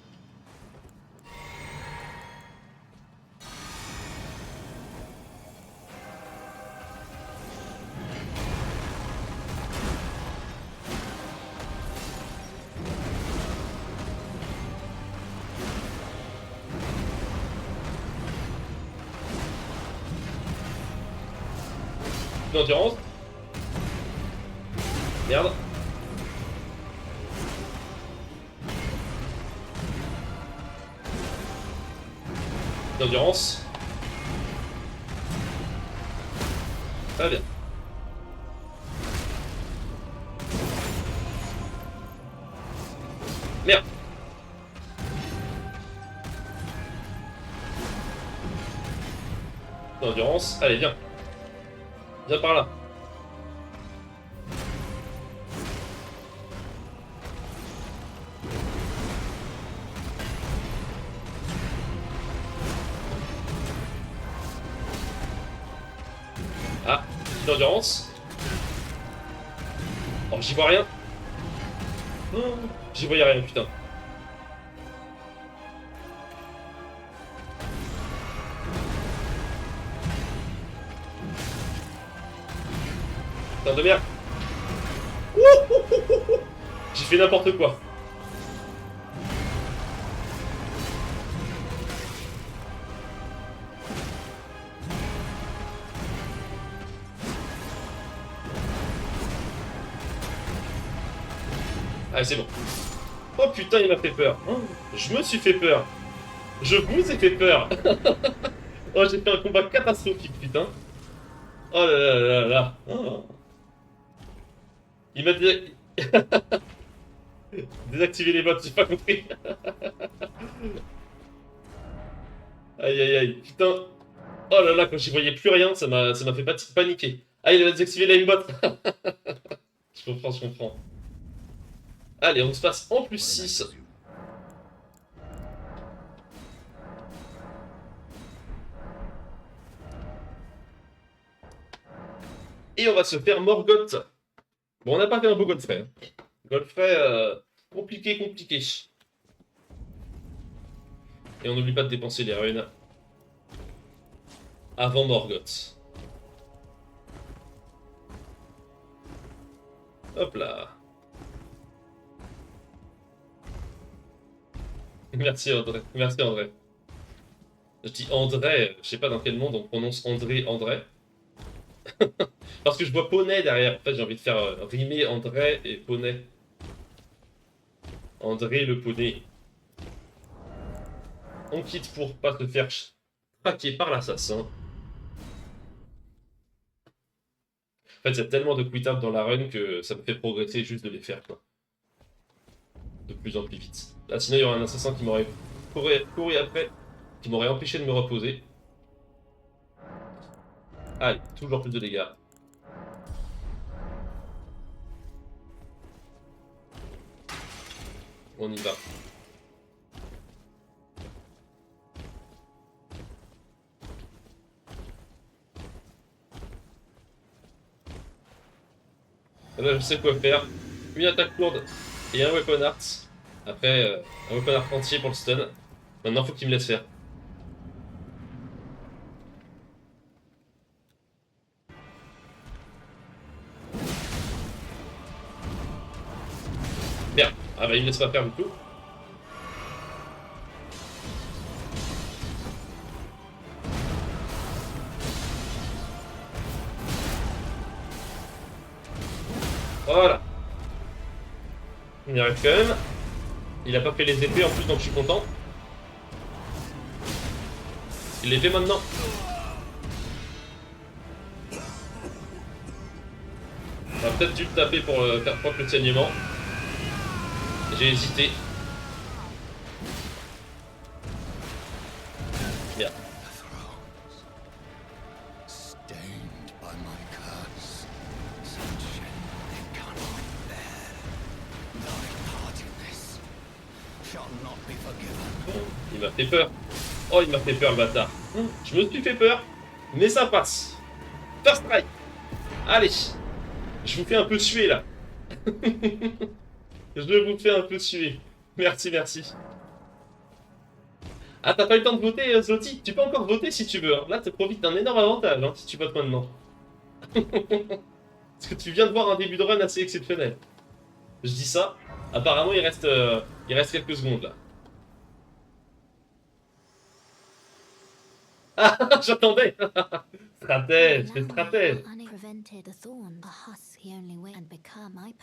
D'endurance. Merde. D'endurance. Très bien. Merde. D'endurance. Allez, viens. Viens par là. Ah, d'endurance. Oh, j'y vois rien. Oh, J'y voyais rien, putain. Putain de merde. J'ai fait n'importe quoi. Allez, c'est bon. Oh putain, il m'a fait peur. Oh, je me suis fait peur. Je vous ai fait peur. Oh, j'ai fait un combat catastrophique, putain. Oh là là là là là. Oh. Il m'a désactivé les bots, j'ai pas compris. Aïe aïe aïe, putain. Oh là là, quand j'y voyais plus rien, ça m'a fait paniquer. Ah, il a désactivé la aimbot. Je comprends, je comprends. Allez, on se passe en plus 6. Et on va se faire Morgoth. Bon, on n'a pas fait un beau Godfrey. Godfrey, compliqué, compliqué. Et on n'oublie pas de dépenser les runes avant Morgoth. Hop là. Merci André. Merci André. Je dis André, je sais pas dans quel monde on prononce André. Parce que je vois poney derrière. En fait, j'ai envie de faire rimer André et poney. André le poney. On quitte pour pas se faire traquer par l'assassin. En fait, il y a tellement de quit-up dans la run que ça me fait progresser juste de les faire, quoi. De plus en plus vite. Là, sinon, il y aurait un assassin qui m'aurait couru après, qui m'aurait empêché de me reposer. Allez, toujours plus de dégâts. On y va. Là, je sais quoi faire. Une attaque lourde et un weapon art. Après, un weapon art entier pour le stun. Maintenant, faut qu'il me laisse faire. Merde. Ah bah, il me laisse pas faire du tout. Voilà. On y arrive quand même. Il a pas fait les épées en plus, donc je suis content. Il les fait maintenant. On va peut-être dû le taper pour faire proc le saignement. J'ai hésité. Merde. Il m'a fait peur. Oh, il m'a fait peur, le bâtard. Je me suis fait peur, mais ça passe. First strike. Allez. Je vous fais un peu suer, là. Je vous fais un peu suer. Merci, merci. Ah, t'as pas eu le temps de voter, Zloty? Tu peux encore voter si tu veux. Hein. Là, tu profites d'un énorme avantage hein, si tu votes maintenant. Parce que tu viens de voir un début de run assez exceptionnel. Je dis ça. Apparemment, il reste quelques secondes, là. Ah, j'attendais. Stratège, c'est stratège.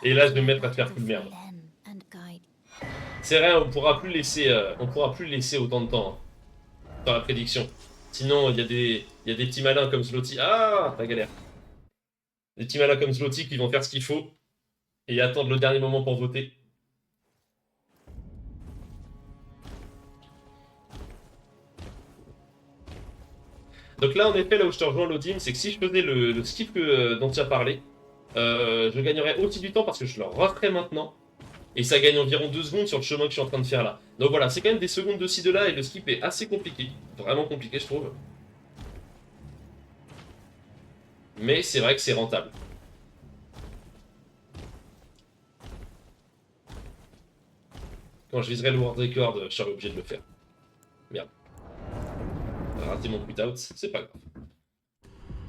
Et là, je vais me mettre à faire full merde. C'est vrai, on pourra plus laisser autant de temps hein, dans la prédiction. Sinon, il y a des petits malins comme Zloty. Ah, ta galère. Des petits malins comme Zloty qui vont faire ce qu'il faut et attendre le dernier moment pour voter. Donc là, en effet, là où je te rejoins, Lodim, c'est que si je faisais le skip dont tu as parlé, je gagnerais aussi du temps parce que je le referais maintenant. Et ça gagne environ 2 secondes sur le chemin que je suis en train de faire là. Donc voilà, c'est quand même des secondes de ci de là et le skip est assez compliqué. Vraiment compliqué, je trouve. Mais c'est vrai que c'est rentable. Quand je viserai le world record, je serai obligé de le faire. Merde. J'ai raté mon quit out, c'est pas grave.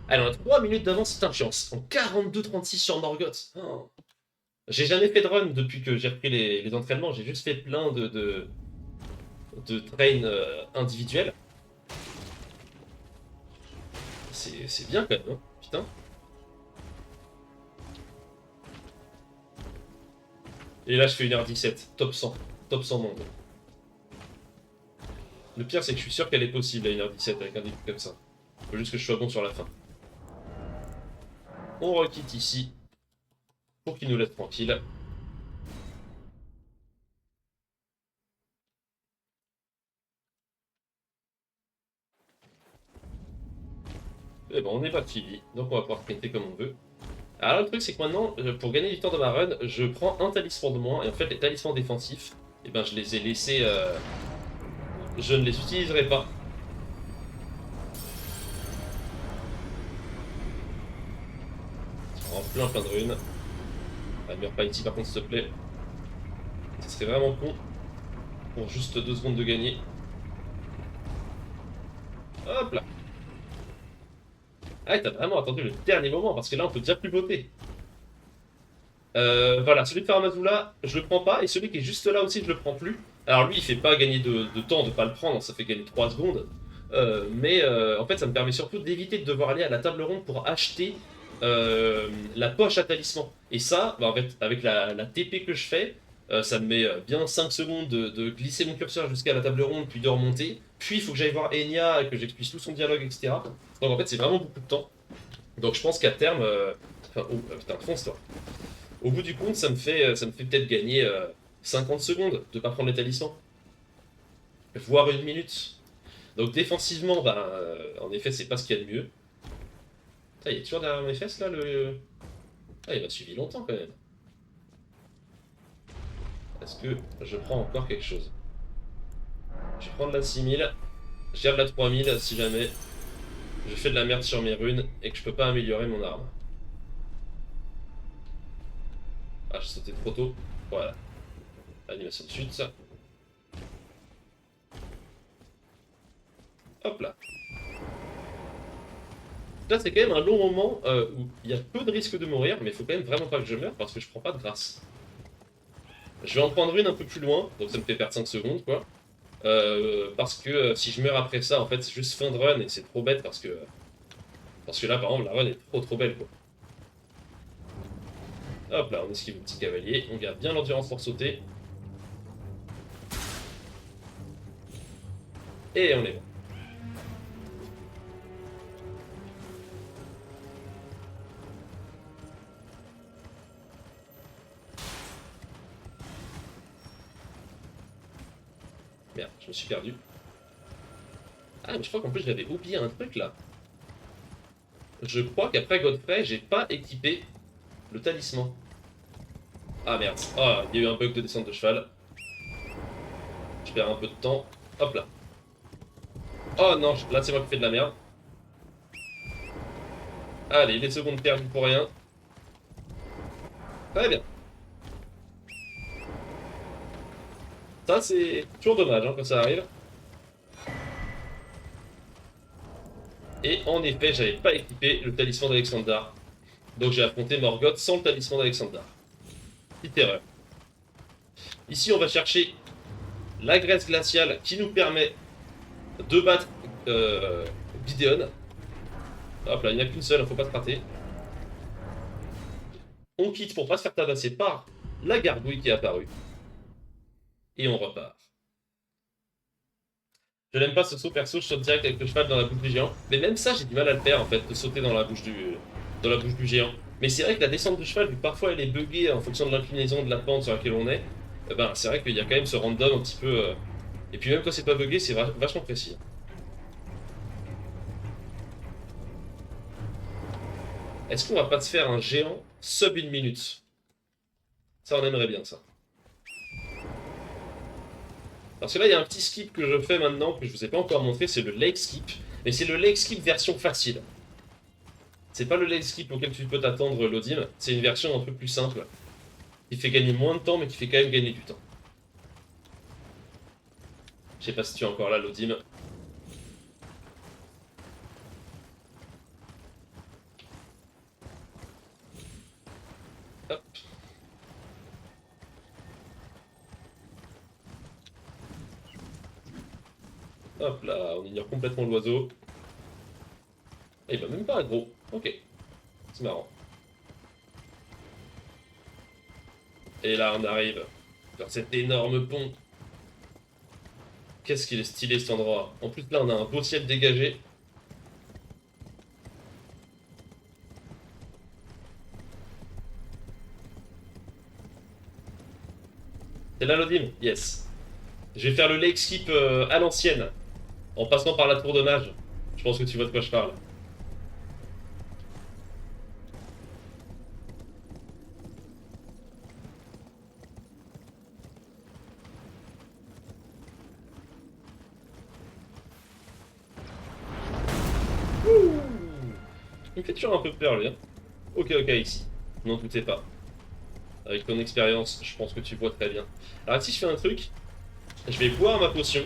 Allez, on a 3 minutes d'avance, putain, je suis en 42-36 sur Morgoth. Oh. J'ai jamais fait de run depuis que j'ai repris les entraînements, j'ai juste fait plein de train individuels. C'est bien quand même, hein, putain. Et là, je fais 1h17, top 100. Top 100 monde. Le pire, c'est que je suis sûr qu'elle est possible à 1h17 avec un début comme ça. Il faut juste que je sois bon sur la fin. On requitte ici pour qu'il nous laisse tranquille. Et bon, on n'est pas de fini, donc on va pouvoir sprinter comme on veut. Alors le truc, c'est que maintenant, pour gagner du temps dans ma run, je prends un talisman de moins, et en fait, les talismans défensifs, eh ben, je les ai laissés... je ne les utiliserai pas. En plein de runes. Ah, meurs pas ici par contre, s'il te plaît. Ce serait vraiment con pour juste 2 secondes de gagner. Hop là. Ah, t'as vraiment attendu le dernier moment parce que là on peut déjà plus botter. Voilà, celui de Faramazula, je le prends pas, et celui qui est juste là aussi, je le prends plus. Alors lui, il fait pas gagner de temps de pas le prendre, ça fait gagner 3 secondes. Mais en fait, ça me permet surtout d'éviter de devoir aller à la table ronde pour acheter la poche à talisman. Et ça, bah, en fait, avec la TP que je fais, ça me met bien 5 secondes de glisser mon curseur jusqu'à la table ronde, puis de remonter. Puis il faut que j'aille voir Enya et que j'explique tout son dialogue, etc. Donc en fait, c'est vraiment beaucoup de temps. Donc je pense qu'à terme... Enfin, oh putain, fonce-toi. Au bout du compte, ça me fait peut-être gagner 50 secondes de pas prendre les talismans. Voire 1 minute. Donc défensivement, bah, en effet, c'est pas ce qu'il y a de mieux. Ah, il est toujours derrière mes fesses là le. Ah, il m'a suivi longtemps quand même. Est-ce que je prends encore quelque chose? Je vais prendre la 6000. Je garde la 3000 si jamais je fais de la merde sur mes runes et que je peux pas améliorer mon arme. Ah, j'ai sauté trop tôt. Voilà. Animation de suite. Hop là. Là, c'est quand même un long moment où il y a peu de risque de mourir, mais il faut quand même vraiment pas que je meure parce que je prends pas de grâce. Je vais en prendre une un peu plus loin, donc ça me fait perdre 5 secondes, quoi. Parce que si je meurs après ça, en fait, c'est juste fin de run et c'est trop bête parce que là, par exemple, la run est trop belle, quoi. Hop là, on esquive le petit cavalier, on garde bien l'endurance pour sauter. Et on est bon. Merde, je me suis perdu. Ah, mais je crois qu'en plus j'avais oublié un truc là. Je crois qu'après Godfrey, j'ai pas équipé le talisman. Ah merde. Ah, il y a eu un bug de descente de cheval. Je perds un peu de temps. Hop là. Oh non, là c'est moi qui fais de la merde. Allez, les secondes perdues pour rien. Très bien. Ça c'est toujours dommage hein, quand ça arrive. Et en effet, j'avais pas équipé le talisman d'Alexandar. Donc j'ai affronté Morgoth sans le talisman d'Alexandar. Petite erreur. Ici, on va chercher la graisse glaciale qui nous permet de battre Gideon. Hop là, il n'y en a qu'une seule, il ne faut pas se rater. On quitte pour pas se faire tabasser par la gargouille qui est apparue. Et on repart. Je n'aime pas ce saut perso, je saute direct avec le cheval dans la bouche du géant. Mais même ça, j'ai du mal à le faire en fait, de sauter dans la bouche du géant. Mais c'est vrai que la descente du cheval, vu que parfois elle est buggée en fonction de l'inclinaison de la pente sur laquelle on est, ben, c'est vrai qu'il y a quand même ce random un petit peu. Et puis même quand c'est pas buggé, c'est vachement précis. Est-ce qu'on va pas se faire un géant sub 1 minute? Ça, on aimerait bien ça. Parce que là, il y a un petit skip que je fais maintenant, que je vous ai pas encore montré, c'est le lake skip. Mais c'est le lake skip version facile. C'est pas le lake skip auquel tu peux t'attendre, Lodim. C'est une version un peu plus simple. Qui fait gagner moins de temps, mais qui fait quand même gagner du temps. Je sais pas si tu es encore là, Lodim. Hop. Hop là, on ignore complètement l'oiseau. Ah, il va même pas aggro. Ok, c'est marrant. Et là, on arrive vers cet énorme pont. Qu'est-ce qu'il est stylé cet endroit. En plus, là, on a un beau ciel dégagé. C'est là, Lodim? Yes. Je vais faire le lake skip à l'ancienne, en passant par la tour de mage. Je pense que tu vois de quoi je parle. Ouh. Il me fait toujours un peu peur, lui. Hein. Ok, ok, ici. N'en doutez pas. Avec ton expérience, je pense que tu vois très bien. Alors si je fais un truc, je vais boire ma potion,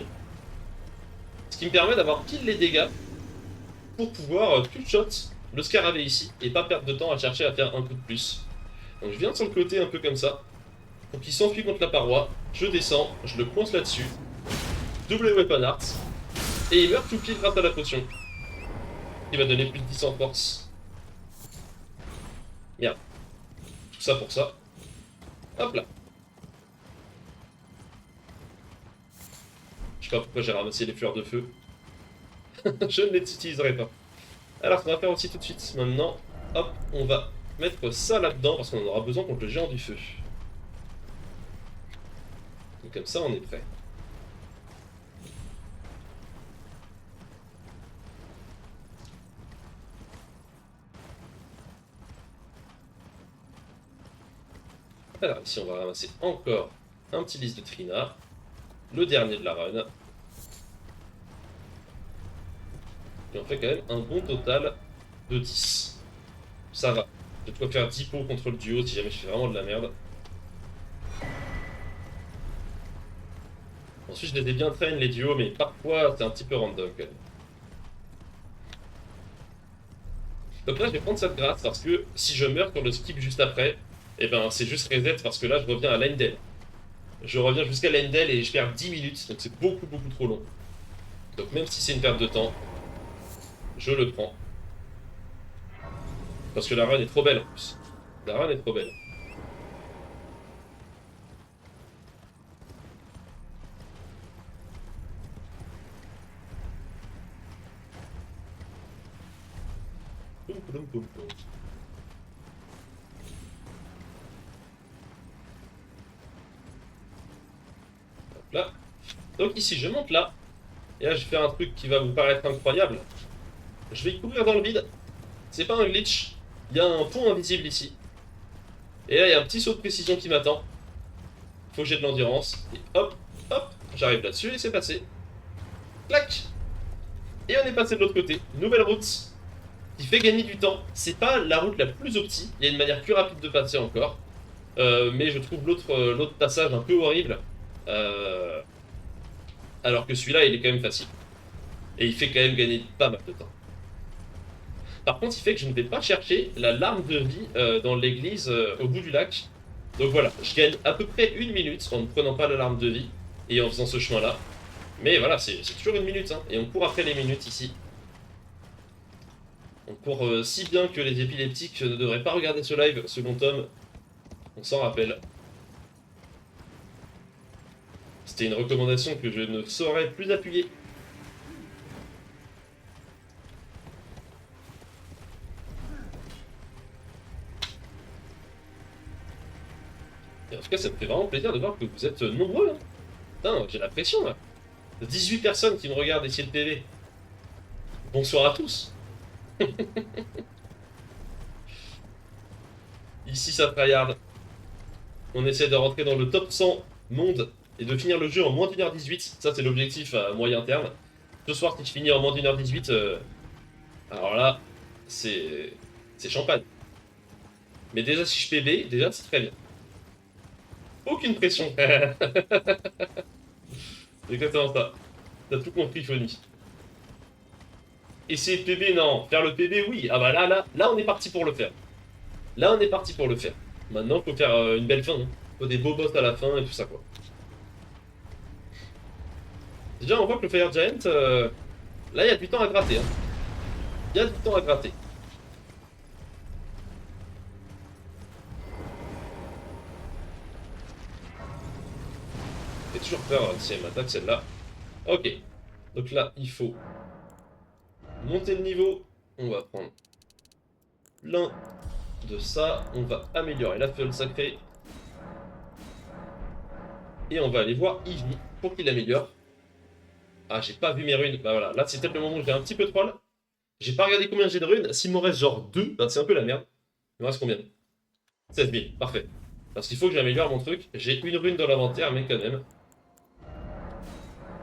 ce qui me permet d'avoir pile les dégâts pour pouvoir two-shot le scarabée ici et pas perdre de temps à chercher à faire un coup de plus. Donc je viens sur le côté un peu comme ça, pour qu'il s'enfuit contre la paroi, je descends, je le coince là-dessus, double weapon art, et il meurt tout pile grâce à la potion, qui va donner plus de 10 en force. Merde. Tout ça pour ça. Hop là. Je sais pas pourquoi j'ai ramassé les fleurs de feu. Je ne les utiliserai pas. Alors, ce qu'on va faire aussi tout de suite maintenant, hop, on va mettre ça là-dedans parce qu'on en aura besoin contre le géant du feu. Et comme ça, on est prêt. Alors, ici, on va ramasser encore un petit liste de Trina, le dernier de la run. Et on fait quand même un bon total de 10. Ça va. J'ai de quoi faire 10 pots contre le duo si jamais je fais vraiment de la merde. Ensuite, je les ai bien train les duos, mais parfois c'est un petit peu random quand même. Donc là, je vais prendre cette grâce parce que si je meurs sur le skip juste après, et ben c'est juste reset parce que là, je reviens à l'Endel. Je reviens jusqu'à l'Endel et je perds 10 minutes, donc c'est beaucoup trop long. Donc même si c'est une perte de temps, je le prends. Parce que la run est trop belle en plus. La run est trop belle. Poum, poum, poum, poum. Hop là. Donc ici, je monte là. Et là, je vais faire un truc qui va vous paraître incroyable. Je vais courir dans le vide. C'est pas un glitch. Il y a un pont invisible ici. Et là, il y a un petit saut de précision qui m'attend. Faut que j'ai de l'endurance. Et hop, hop, j'arrive là-dessus et c'est passé. Clac. Et on est passé de l'autre côté. Nouvelle route qui fait gagner du temps. C'est pas la route la plus opti. Il y a une manière plus rapide de passer encore. Mais je trouve l'autre passage un peu horrible. Euh, alors que celui-là, il est quand même facile. Et il fait quand même gagner pas mal de temps. Par contre, il fait que je ne vais pas chercher la larme de vie dans l'église au bout du lac. Donc voilà, je gagne à peu près une minute en ne prenant pas la larme de vie et en faisant ce chemin-là. Mais voilà, c'est toujours une minute, hein, et on court après les minutes ici. On court si bien que les épileptiques ne devraient pas regarder ce live, second tome. On s'en rappelle. C'était une recommandation que je ne saurais plus appuyer. Et en tout cas, ça me fait vraiment plaisir de voir que vous êtes nombreux. Hein. Putain, j'ai la pression là. 18 personnes qui me regardent essayer le PV. Bonsoir à tous. Ici, ça tryhard. On essaie de rentrer dans le top 100 monde et de finir le jeu en moins d'1h18. Ça, c'est l'objectif à moyen terme. Ce soir, si je finis en moins d'1h18, alors là, c'est champagne. Mais déjà, si je PB, déjà, c'est très bien. Aucune pression. C'est exactement ça. T'as tout compris, Fonny. Et c'est PB, non. Faire le PB, oui. Ah bah là, on est parti pour le faire. Là, on est parti pour le faire. Maintenant, faut faire une belle fin. Hein. Faut des beaux boss à la fin et tout ça, quoi. Déjà, on voit que le Fire Giant, là, il y a du temps à gratter. Hein. Il y a du temps à gratter. J'ai toujours peur si elle m'attaque, celle-là. Ok. Donc là, il faut monter le niveau. On va prendre l'un de ça. On va améliorer la fiole sacrée. Et on va aller voir Ivy pour qu'il améliore. Ah, j'ai pas vu mes runes. Bah voilà, là c'est peut-être le moment où j'ai un petit peu de troll. J'ai pas regardé combien j'ai de runes. S'il m'en reste genre 2, bah, c'est un peu la merde. Il me reste combien? 16 000, parfait. Parce qu'il faut que j'améliore mon truc. J'ai une rune dans l'inventaire, mais quand même.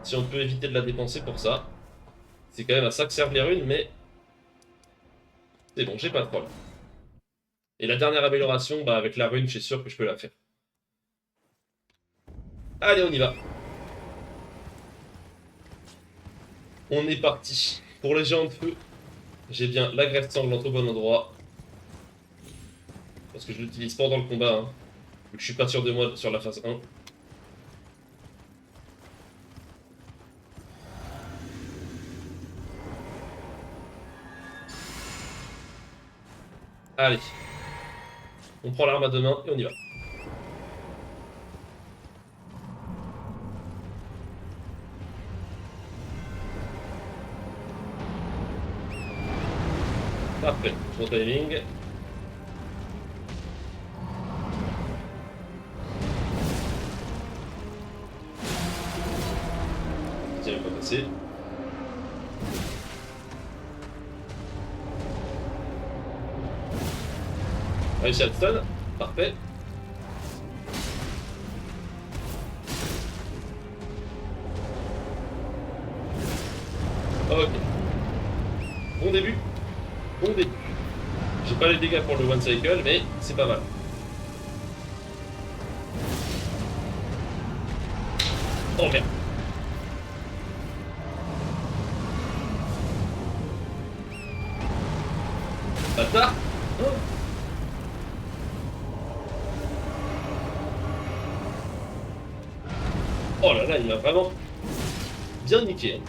Si on peut éviter de la dépenser pour ça. C'est quand même à ça que servent les runes, mais c'est bon, j'ai pas de troll. Et la dernière amélioration, bah avec la rune, je suis sûr que je peux la faire. Allez, on y va. On est parti. Pour les géants de feu, j'ai bien la greffe sanglante au bon endroit. Parce que je l'utilise pendant le combat. Hein. Vu que je suis pas sûr de moi sur la phase 1. Allez. On prend l'arme à deux mains et on y va. Parfait. Bon timing. Tiens, pas passer. Réussi à le stun. Parfait. Ok. Bon début. Bon début. J'ai pas les dégâts pour le one cycle, mais c'est pas mal. Oh merde. Bâtard. Oh. Oh là là, il m'a vraiment bien niqué. Hein.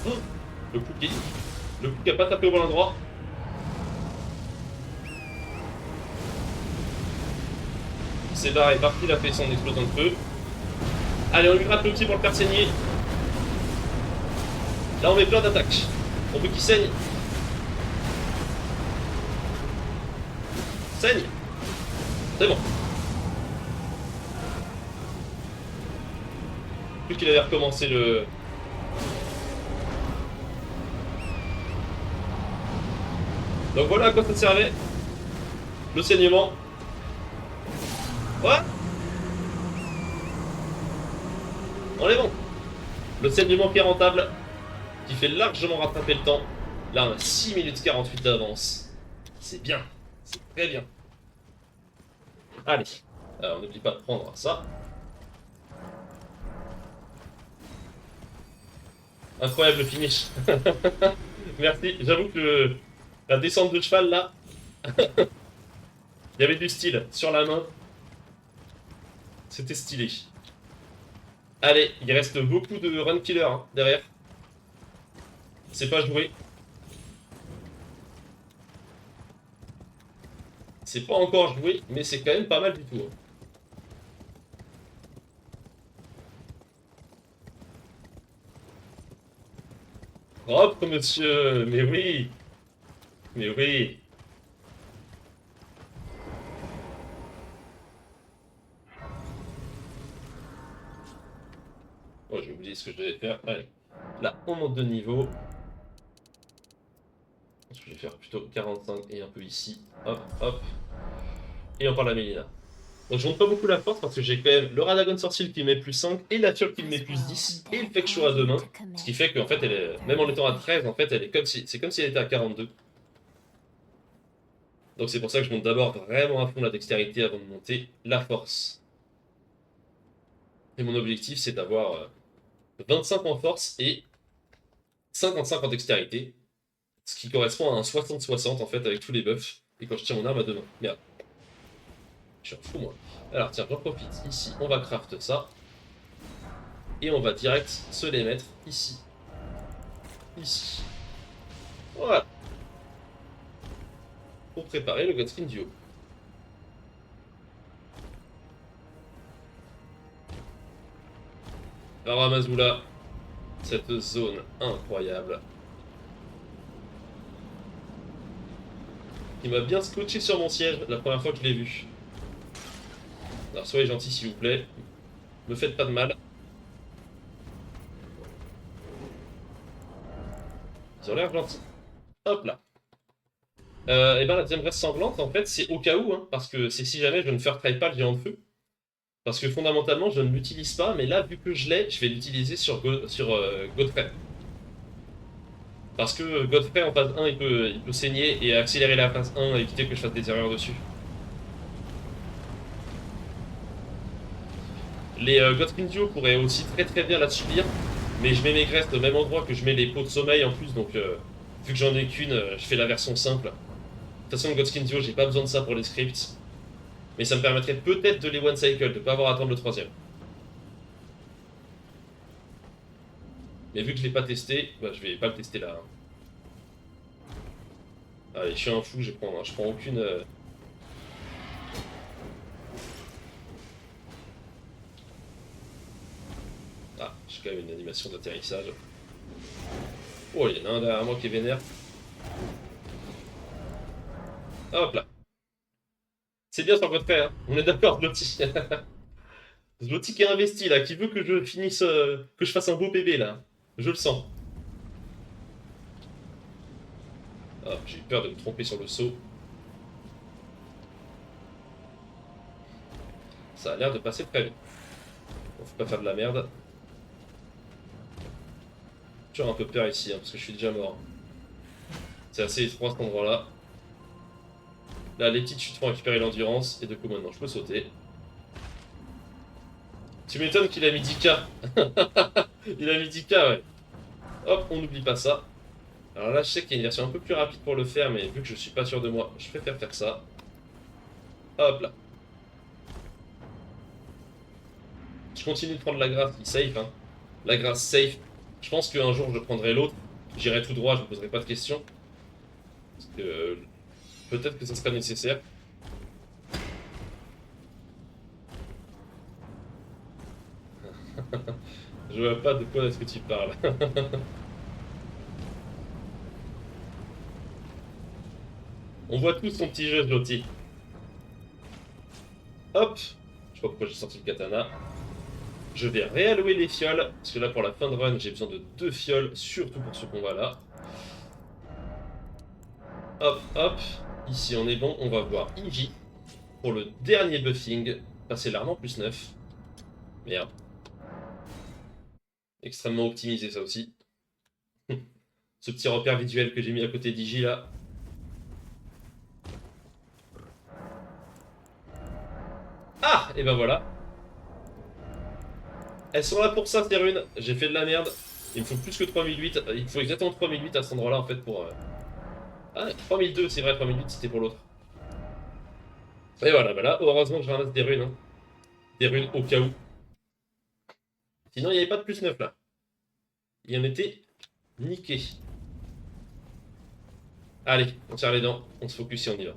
Oh. Le coup qui a pas tapé au bon endroit. C'est barré, parti, il a fait son explosion de feu. Allez, on lui gratte le pied pour le faire saigner. Là, on met plein d'attaques. On veut qu'il saigne. Saigne. C'est bon. Plus qu'il avait recommencé le... Donc voilà à quoi ça servait. Le saignement. Ouais. On est bon. Le saignement qui est rentable. Qui fait largement rattraper le temps. Là, on a 6 minutes 48 d'avance. C'est bien. C'est très bien. Allez. Alors, n'oublie pas de prendre ça. Incroyable finish. Merci. J'avoue que la descente de cheval, là, il y avait du style sur la main. C'était stylé. Allez, il reste beaucoup de run killer hein, derrière. C'est pas joué. C'est pas encore joué, mais c'est quand même pas mal du tout. Hein. Propre, monsieur. Mais oui. Mais oui. Oh, j'ai oublié ce que je devais faire. Allez. Là, on monte de niveau. Je vais faire plutôt 45 et un peu ici. Hop, hop. Et on parle à Mélina. Donc je monte pas beaucoup la force parce que j'ai quand même le Radagon Sorcier qui met plus 5 et la Fiole qui met plus 10 et le fait que je sois à 2 mains. Ce qui fait qu'en fait, elle est, même en étant à 13, en fait, elle est comme si, c'est comme si elle était à 42. Donc c'est pour ça que je monte d'abord vraiment à fond la dextérité avant de monter la force. Et mon objectif, c'est d'avoir 25 en force et 55 en dextérité. Ce qui correspond à un 60-60 en fait avec tous les buffs. Et quand je tire mon arme à 2 mains. Merde. Je suis un fou moi. Alors tiens, j'en profite. Ici, on va craft ça. Et on va direct se les mettre ici. Ici. Voilà. Pour préparer le Godskin Duo. Alors Amazula, cette zone incroyable. Il m'a bien scotché sur mon siège la première fois que je l'ai vu. Alors soyez gentils s'il vous plaît. Me faites pas de mal. Ils ont l'air gentils. Hop là. Et ben la deuxième reste sanglante, en fait, c'est au cas où, hein, parce que c'est si jamais je ne ferai pas le géant de feu. Parce que fondamentalement, je ne l'utilise pas, mais là, vu que je l'ai, je vais l'utiliser sur Godfrey. Parce que Godfrey en phase 1, il peut saigner et accélérer la phase 1, éviter que je fasse des erreurs dessus. Les Godskin Duo pourraient aussi très bien la subir, mais je mets mes graisses au même endroit que je mets les pots de sommeil en plus, donc vu que j'en ai qu'une, je fais la version simple. De toute façon, le Godskin Duo, j'ai pas besoin de ça pour les scripts. Mais ça me permettrait peut-être de les one cycle, de pas avoir à attendre le troisième. Mais vu que je l'ai pas testé, bah, je vais pas le tester là. Hein. Allez, je suis un fou, je prends aucune. Ah, j'ai quand même une animation d'atterrissage. Oh, il y en a un derrière moi qui est vénère. Hop là. C'est bien sur votre frère, hein. On est d'accord, Zloty. Zloty qui est investi là, qui veut que je finisse, que je fasse un beau PB là. Je le sens. Ah, j'ai eu peur de me tromper sur le saut. Ça a l'air de passer très vite. Bon, faut pas faire de la merde. J'ai toujours un peu peur ici, hein, parce que je suis déjà mort. C'est assez étroit cet endroit-là. Là, les petites chutes font récupérer l'endurance, et de coup maintenant je peux sauter. Tu m'étonnes qu'il a mis 10k. Il a mis 10k, ouais. Hop, on n'oublie pas ça. Alors là, je sais qu'il y a une version un peu plus rapide pour le faire, mais vu que je suis pas sûr de moi, je préfère faire ça. Hop là. Je continue de prendre la grâce qui safe, hein. La grâce safe. Je pense qu'un jour je prendrai l'autre. J'irai tout droit, je ne me poserai pas de questions. Parce que peut-être que ça sera nécessaire. Je vois pas de quoi est-ce que tu parles. On voit tous son petit jeu, Joti. Hop. Je sais pas pourquoi j'ai sorti le katana. Je vais réallouer les fioles. Parce que là, pour la fin de run, j'ai besoin de 2 fioles. Surtout pour ce combat-là. Hop, hop. Ici, on est bon. On va voir Iji. Pour le dernier buffing. Passer l'arme en plus 9. Merde. Extrêmement optimisé, ça aussi. Ce petit repère visuel que j'ai mis à côté d'Iji, là. Ah, et ben voilà. Elles sont là pour ça, ces runes. J'ai fait de la merde. Il me faut plus que 3008. Il me faut exactement 3008 à cet endroit-là, en fait, pour... Ah, 3002, c'est vrai, 3008, c'était pour l'autre. Et voilà, voilà. Heureusement que je ramasse des runes. Hein. Des runes au cas où. Sinon, il n'y avait pas de plus 9, là. Il y en était niqué. Allez, on tire les dents. On se focus et on y va.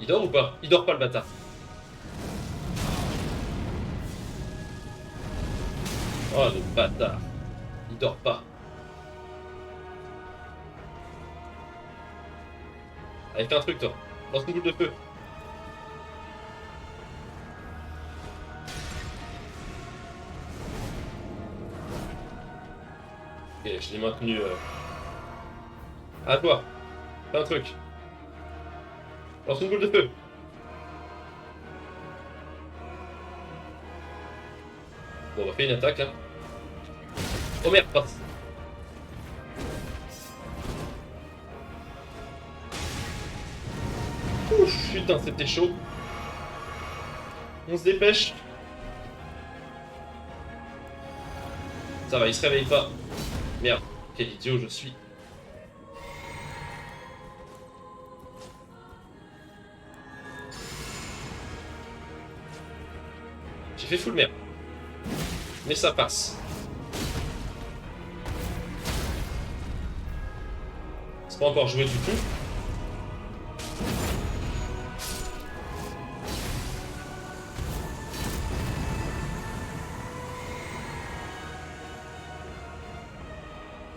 Il dort ou pas? Il dort pas, le bâtard. Oh, le bâtard. Il dort pas. Allez, fais un truc, toi. Lance une boule de feu. Ok, je l'ai maintenu. À toi. Fais un truc. Lance une boule de feu. Bon, on va faire une attaque là. Oh merde, passe. Ouf, putain, c'était chaud. On se dépêche. Ça va, il se réveille pas. Merde, quel idiot je suis. J'ai fait full merde. Mais ça passe. C'est pas encore joué du tout.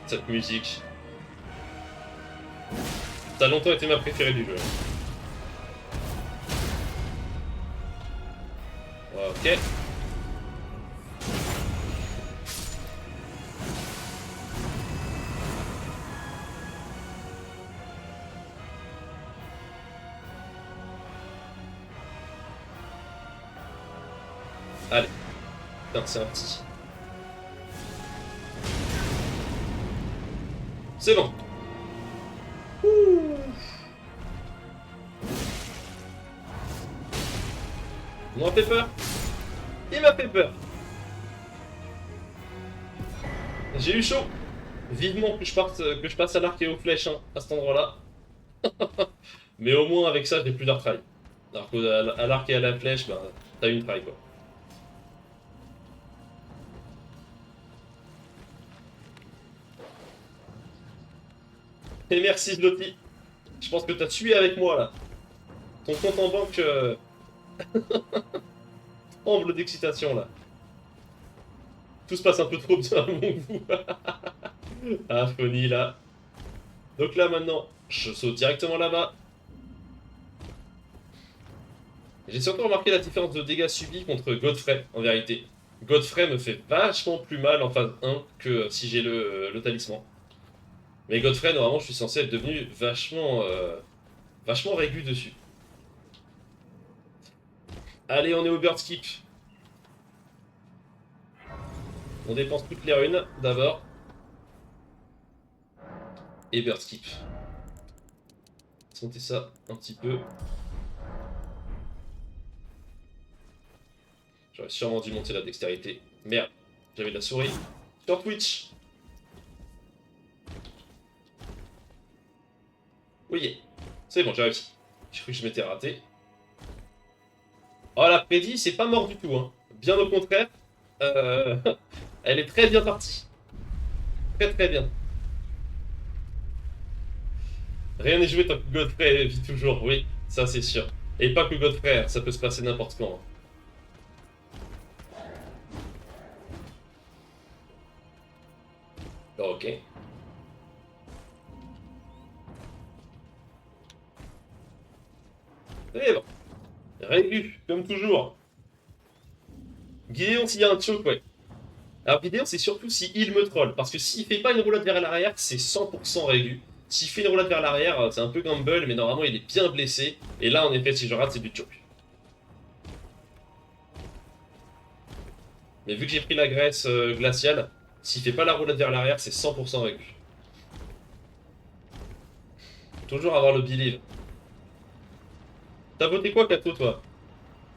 Cette musique. Ça a longtemps été ma préférée du jeu. Ok. Allez. Putain, c'est un petit. C'est bon. Il m'a fait peur. Il m'a fait peur. J'ai eu chaud. Vivement que je passe à l'arc et aux flèches hein, à cet endroit-là. Mais au moins avec ça, j'ai plus d'artraille. Alors qu'à l'arc et à la flèche, bah, t'as une traille quoi. Et merci Zloty. Je pense que t'as tué avec moi là. Ton compte en banque tremble d'excitation là. Tout se passe un peu trop bien à mon goût. Ah, Phony là. Donc là maintenant, je saute directement là-bas. J'ai surtout remarqué la différence de dégâts subis contre Godfrey en vérité. Godfrey me fait vachement plus mal en phase 1 que si j'ai le talisman. Mais Godfrey, normalement, je suis censé être devenu vachement régu dessus. Allez, on est au bird skip. On dépense toutes les runes d'abord. Et bird skip. Monter ça un petit peu. J'aurais sûrement dû monter la dextérité. Merde, j'avais de la souris. Sur Twitch. Oui, c'est bon, j'ai réussi. J'ai cru que je m'étais raté. Oh, la prédit, c'est pas mort du tout. Hein. Bien au contraire. Elle est très bien partie. Très très bien. Rien n'est joué tant que Godfrey vit toujours, oui, ça c'est sûr. Et pas que Godfrey, ça peut se passer n'importe quand. Ok. Et bon. Régu, comme toujours. Gideon s'il y a un choke, ouais. Alors Gideon, c'est surtout si il me troll. Parce que s'il fait pas une roulade vers l'arrière, c'est 100% régu. S'il fait une roulade vers l'arrière, c'est un peu gamble, mais normalement il est bien blessé. Et là, en effet, si je rate, c'est du choke. Mais vu que j'ai pris la graisse glaciale, s'il fait pas la roulade vers l'arrière, c'est 100% régu. Toujours avoir le believe. T'as voté quoi, Kato, toi?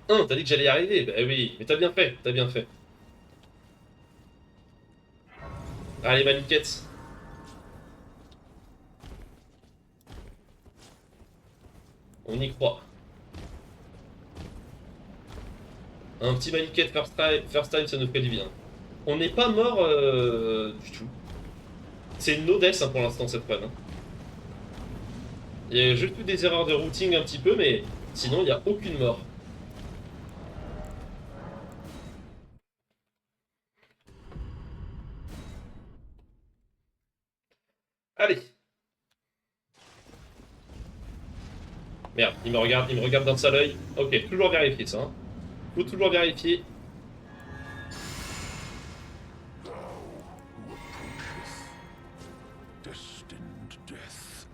T'as dit que j'allais y arriver? Bah oui, mais t'as bien fait, t'as bien fait. Allez, maniquette. On y croit. Un petit maniquette first time, ça nous ferait du bien. On n'est pas mort du tout. C'est no death hein, pour l'instant cette run. Hein. Il y a juste eu des erreurs de routing un petit peu, mais sinon il n'y a aucune mort. Allez. Merde, il me regarde d'un seul œil. Ok, toujours vérifier ça. Hein. Faut toujours vérifier. death.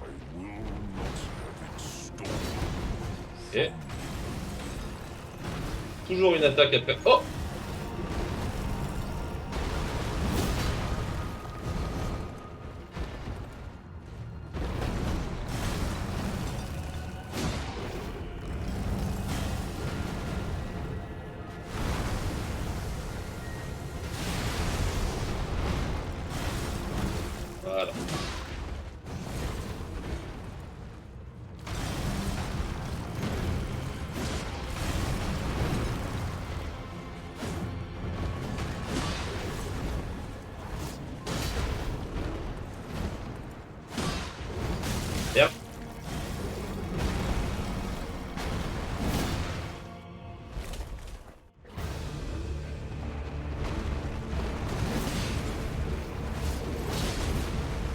I will not have it stolen. Ok. Toujours une attaque après. Oh! Voilà. Merde.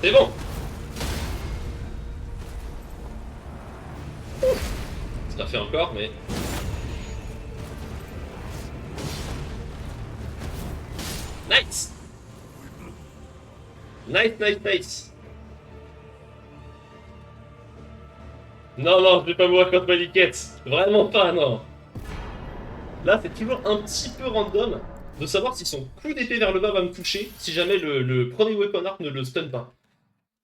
C'est bon. Ça l'a fait encore, mais... Nice! Nice, nice, nice! Non, non, je vais pas mourir contre Maliket. Vraiment pas, non. Là, c'est toujours un petit peu random de savoir si son coup d'épée vers le bas va me toucher si jamais le premier weapon art ne le stun pas.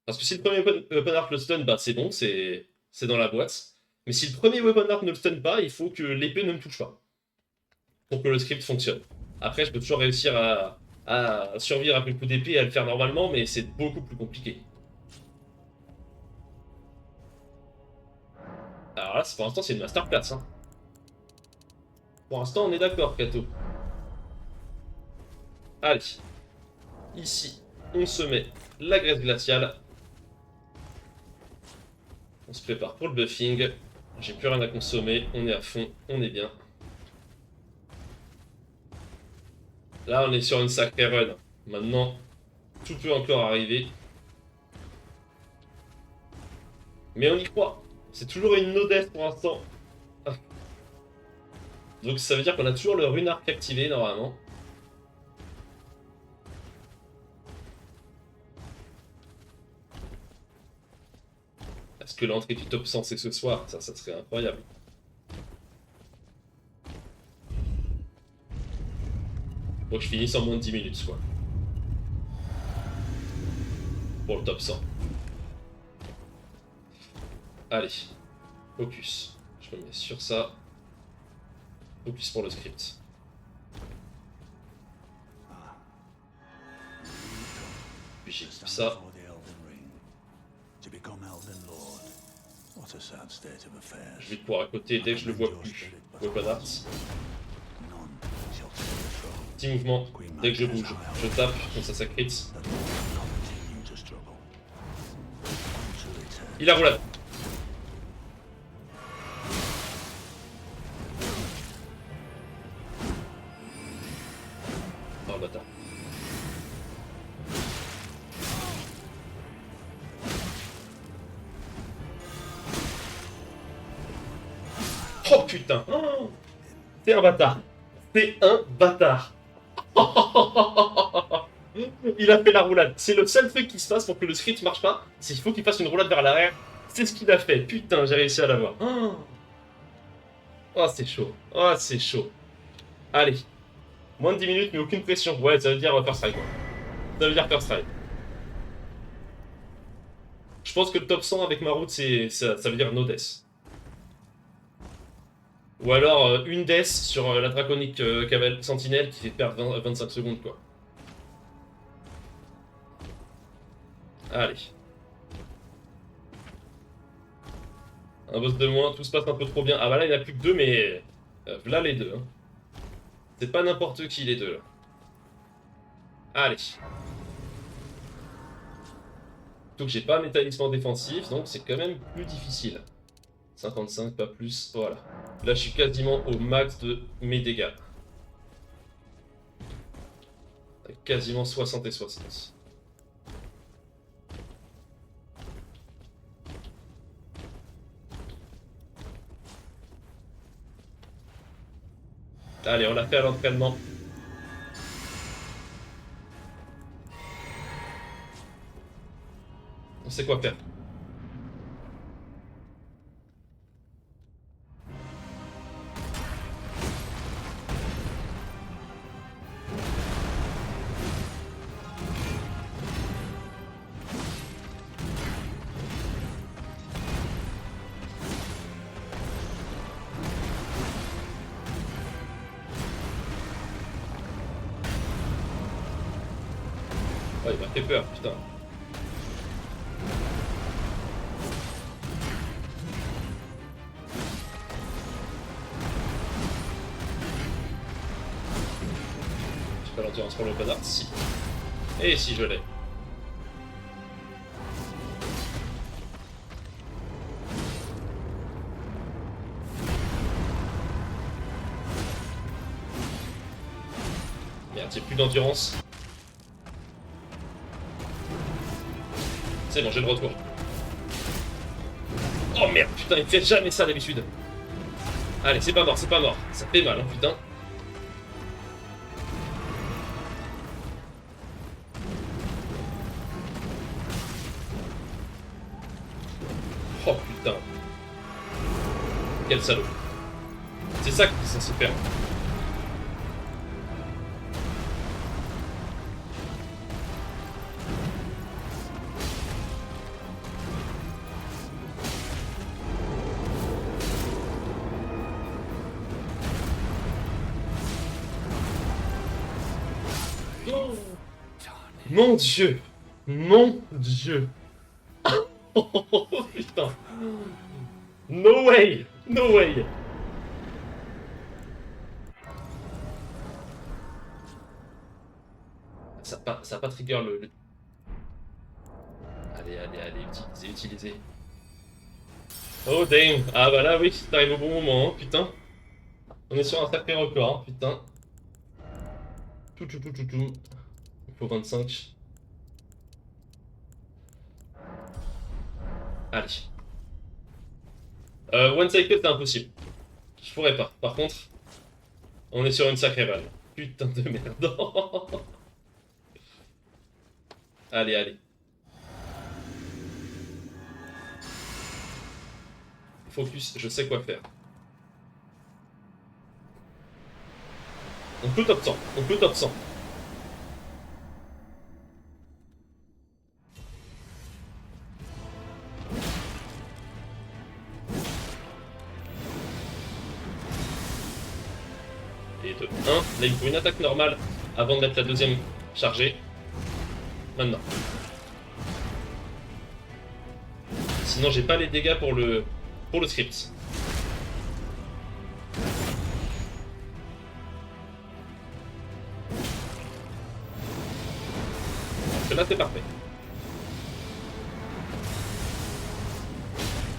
Parce que si le premier weapon art le stun, bah c'est bon, c'est dans la boîte. Mais si le premier weapon art ne le stun pas, il faut que l'épée ne me touche pas. Pour que le script fonctionne. Après, je peux toujours réussir à survivre après le coup d'épée et à le faire normalement, mais c'est beaucoup plus compliqué. Alors là, pour l'instant, c'est une masterclass. Hein. Pour l'instant, on est d'accord, Kato. Allez. Ici, on se met la graisse glaciale. On se prépare pour le buffing. J'ai plus rien à consommer. On est à fond. On est bien. Là, on est sur une sacrée run. Maintenant, tout peut encore arriver. Mais on y croit. C'est toujours une no death pour l'instant. Donc ça veut dire qu'on a toujours le rune arc activé normalement. Est-ce que l'entrée du top 100 c'est ce soir? Ça serait incroyable. Faut que je finisse en moins de 10 minutes quoi. Pour le top 100. Allez. Focus. Je me mets sur ça. Focus pour le script. Puis j'équipe ça. Je vais pouvoir à côté dès que je le vois plus. Weapon Arts. Petit mouvement. Dès que je bouge, je tape, comme ça crit. Il a roulade. Oh le bâtard. Oh putain, oh, c'est un bâtard. C'est un bâtard. Il a fait la roulade. C'est le seul truc qui se passe pour que le script marche pas. C'est qu'il faut qu'il fasse une roulade vers l'arrière. C'est ce qu'il a fait. Putain, j'ai réussi à l'avoir. Oh, c'est chaud. Oh, c'est chaud. Allez. Moins de 10 minutes, mais aucune pression. Ouais, ça veut dire first try, quoi. Ça veut dire first try. Je pense que le top 100 avec ma route, ça veut dire no death. Ou alors une death sur la draconique sentinelle qui fait perdre 25 secondes, quoi. Allez. Un boss de moins, tout se passe un peu trop bien. Ah bah là, il n'y en a plus que deux, mais... là, les deux. Hein. C'est pas n'importe qui, les deux, là. Allez. Surtout que j'ai pas un métallisme défensif, donc c'est quand même plus difficile. 55, pas plus, voilà. Là, je suis quasiment au max de mes dégâts. Quasiment 60 et 60. Allez, on l'a fait à l'entraînement. On sait quoi faire. Oh, il m'a fait peur, putain. J'ai pas l'endurance pour le connard. Si. Et si je l'ai. Merde, j'ai plus d'endurance. C'est bon, j'ai le retour. Oh merde, putain, il fait jamais ça d'habitude. Allez, c'est pas mort, c'est pas mort. Ça fait mal, hein, putain. Oh putain. Quel salaud. C'est ça qui est censé faire. Mon Dieu! Mon Dieu! Oh putain! No way! No way! Ça a pas trigger le... Allez, allez, allez, utilisez, utilisez. Oh damn! Ah bah là oui, t'arrives au bon moment, hein, putain. On est sur un sacré record, hein, putain. Tout. Il faut 25. Allez. One cycle, c'est impossible. Je pourrais pas. Par contre, on est sur une sacrée balle. Putain de merde. Allez, allez. Focus, je sais quoi faire. On peut top 100. On peut top 100. Et 2, 1. Là, il faut une attaque normale avant de mettre la deuxième chargée. Maintenant. Sinon, j'ai pas les dégâts pour le script. Donc là, c'est parfait.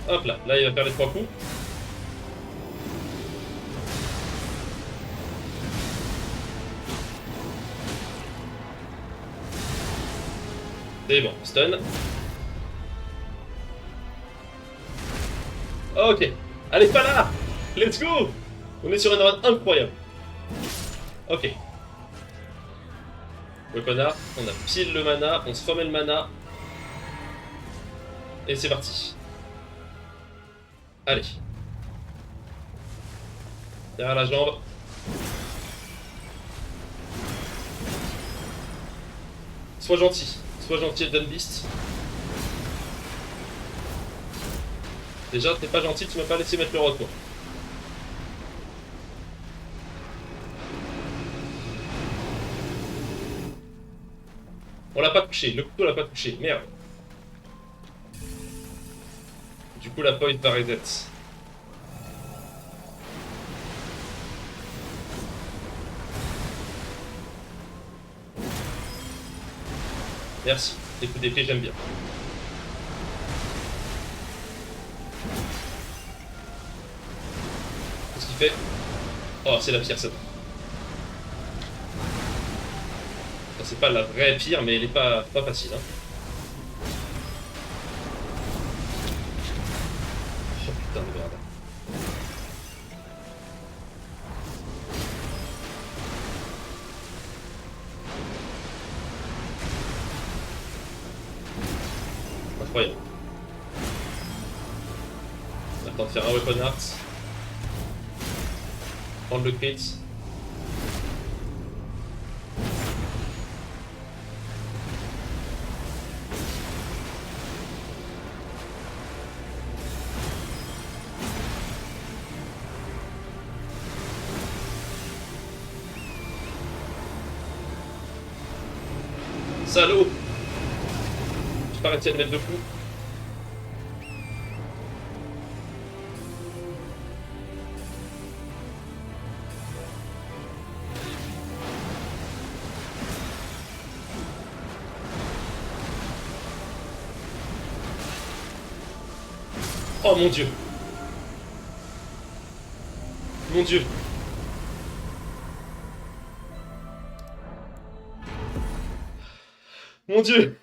Hop là, là, il va faire les 3 coups. C'est bon, stun. Ok. Allez, pas là. Let's go. On est sur une run incroyable. Ok. Le connard, on a pile le mana, on se remet le mana. Et c'est parti. Allez. Derrière la jambe. Sois gentil. Sois gentil, Dunbeast. Déjà, t'es pas gentil, tu m'as pas laissé mettre le retour. On l'a pas touché, le couteau l'a pas touché, merde. Du coup, la point va reset. Merci, les coups d'épée, j'aime bien. Qu'est-ce qu'il fait? Oh, c'est la pire, ça. C'est pas la vraie pire, mais elle est pas facile. Hein. Oh putain de merde. incroyable. On a le temps de faire un weapon art. Prendre le crit. Salaud! J'ai pas réussi à le mettre de coup. Oh mon dieu! Mon dieu! Mon dieu!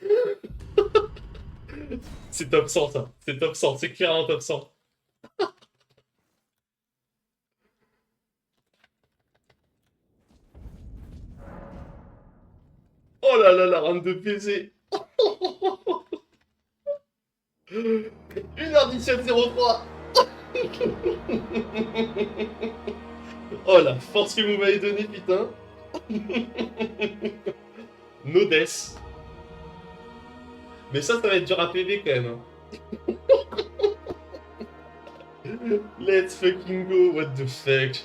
C'est top 100 ça, c'est top 100, c'est clairement top 100. Oh là là, la run de PZ. 1h1703. Oh la force que vous m'avez donnée, putain. No death. Mais ça va être dur à PV quand même. Let's fucking go, what the fuck.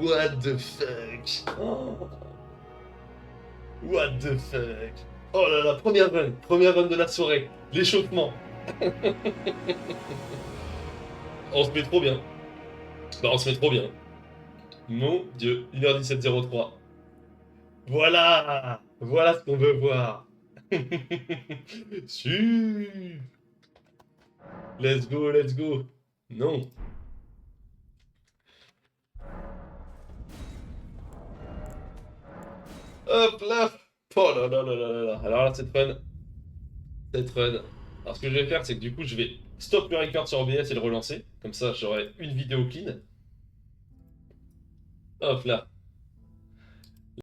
What the fuck. Oh. What the fuck. Oh là là, première run de la soirée. L'échauffement. On se met trop bien. Bah on se met trop bien. Mon dieu, 1h1703. Voilà. Voilà ce qu'on veut voir. Si. Let's go, let's go. Non. Hop là. Oh là là là là là là. Alors là, cette run. Alors ce que je vais faire, c'est que du coup, je vais stop le record sur OBS et le relancer. Comme ça, j'aurai une vidéo clean. Hop là.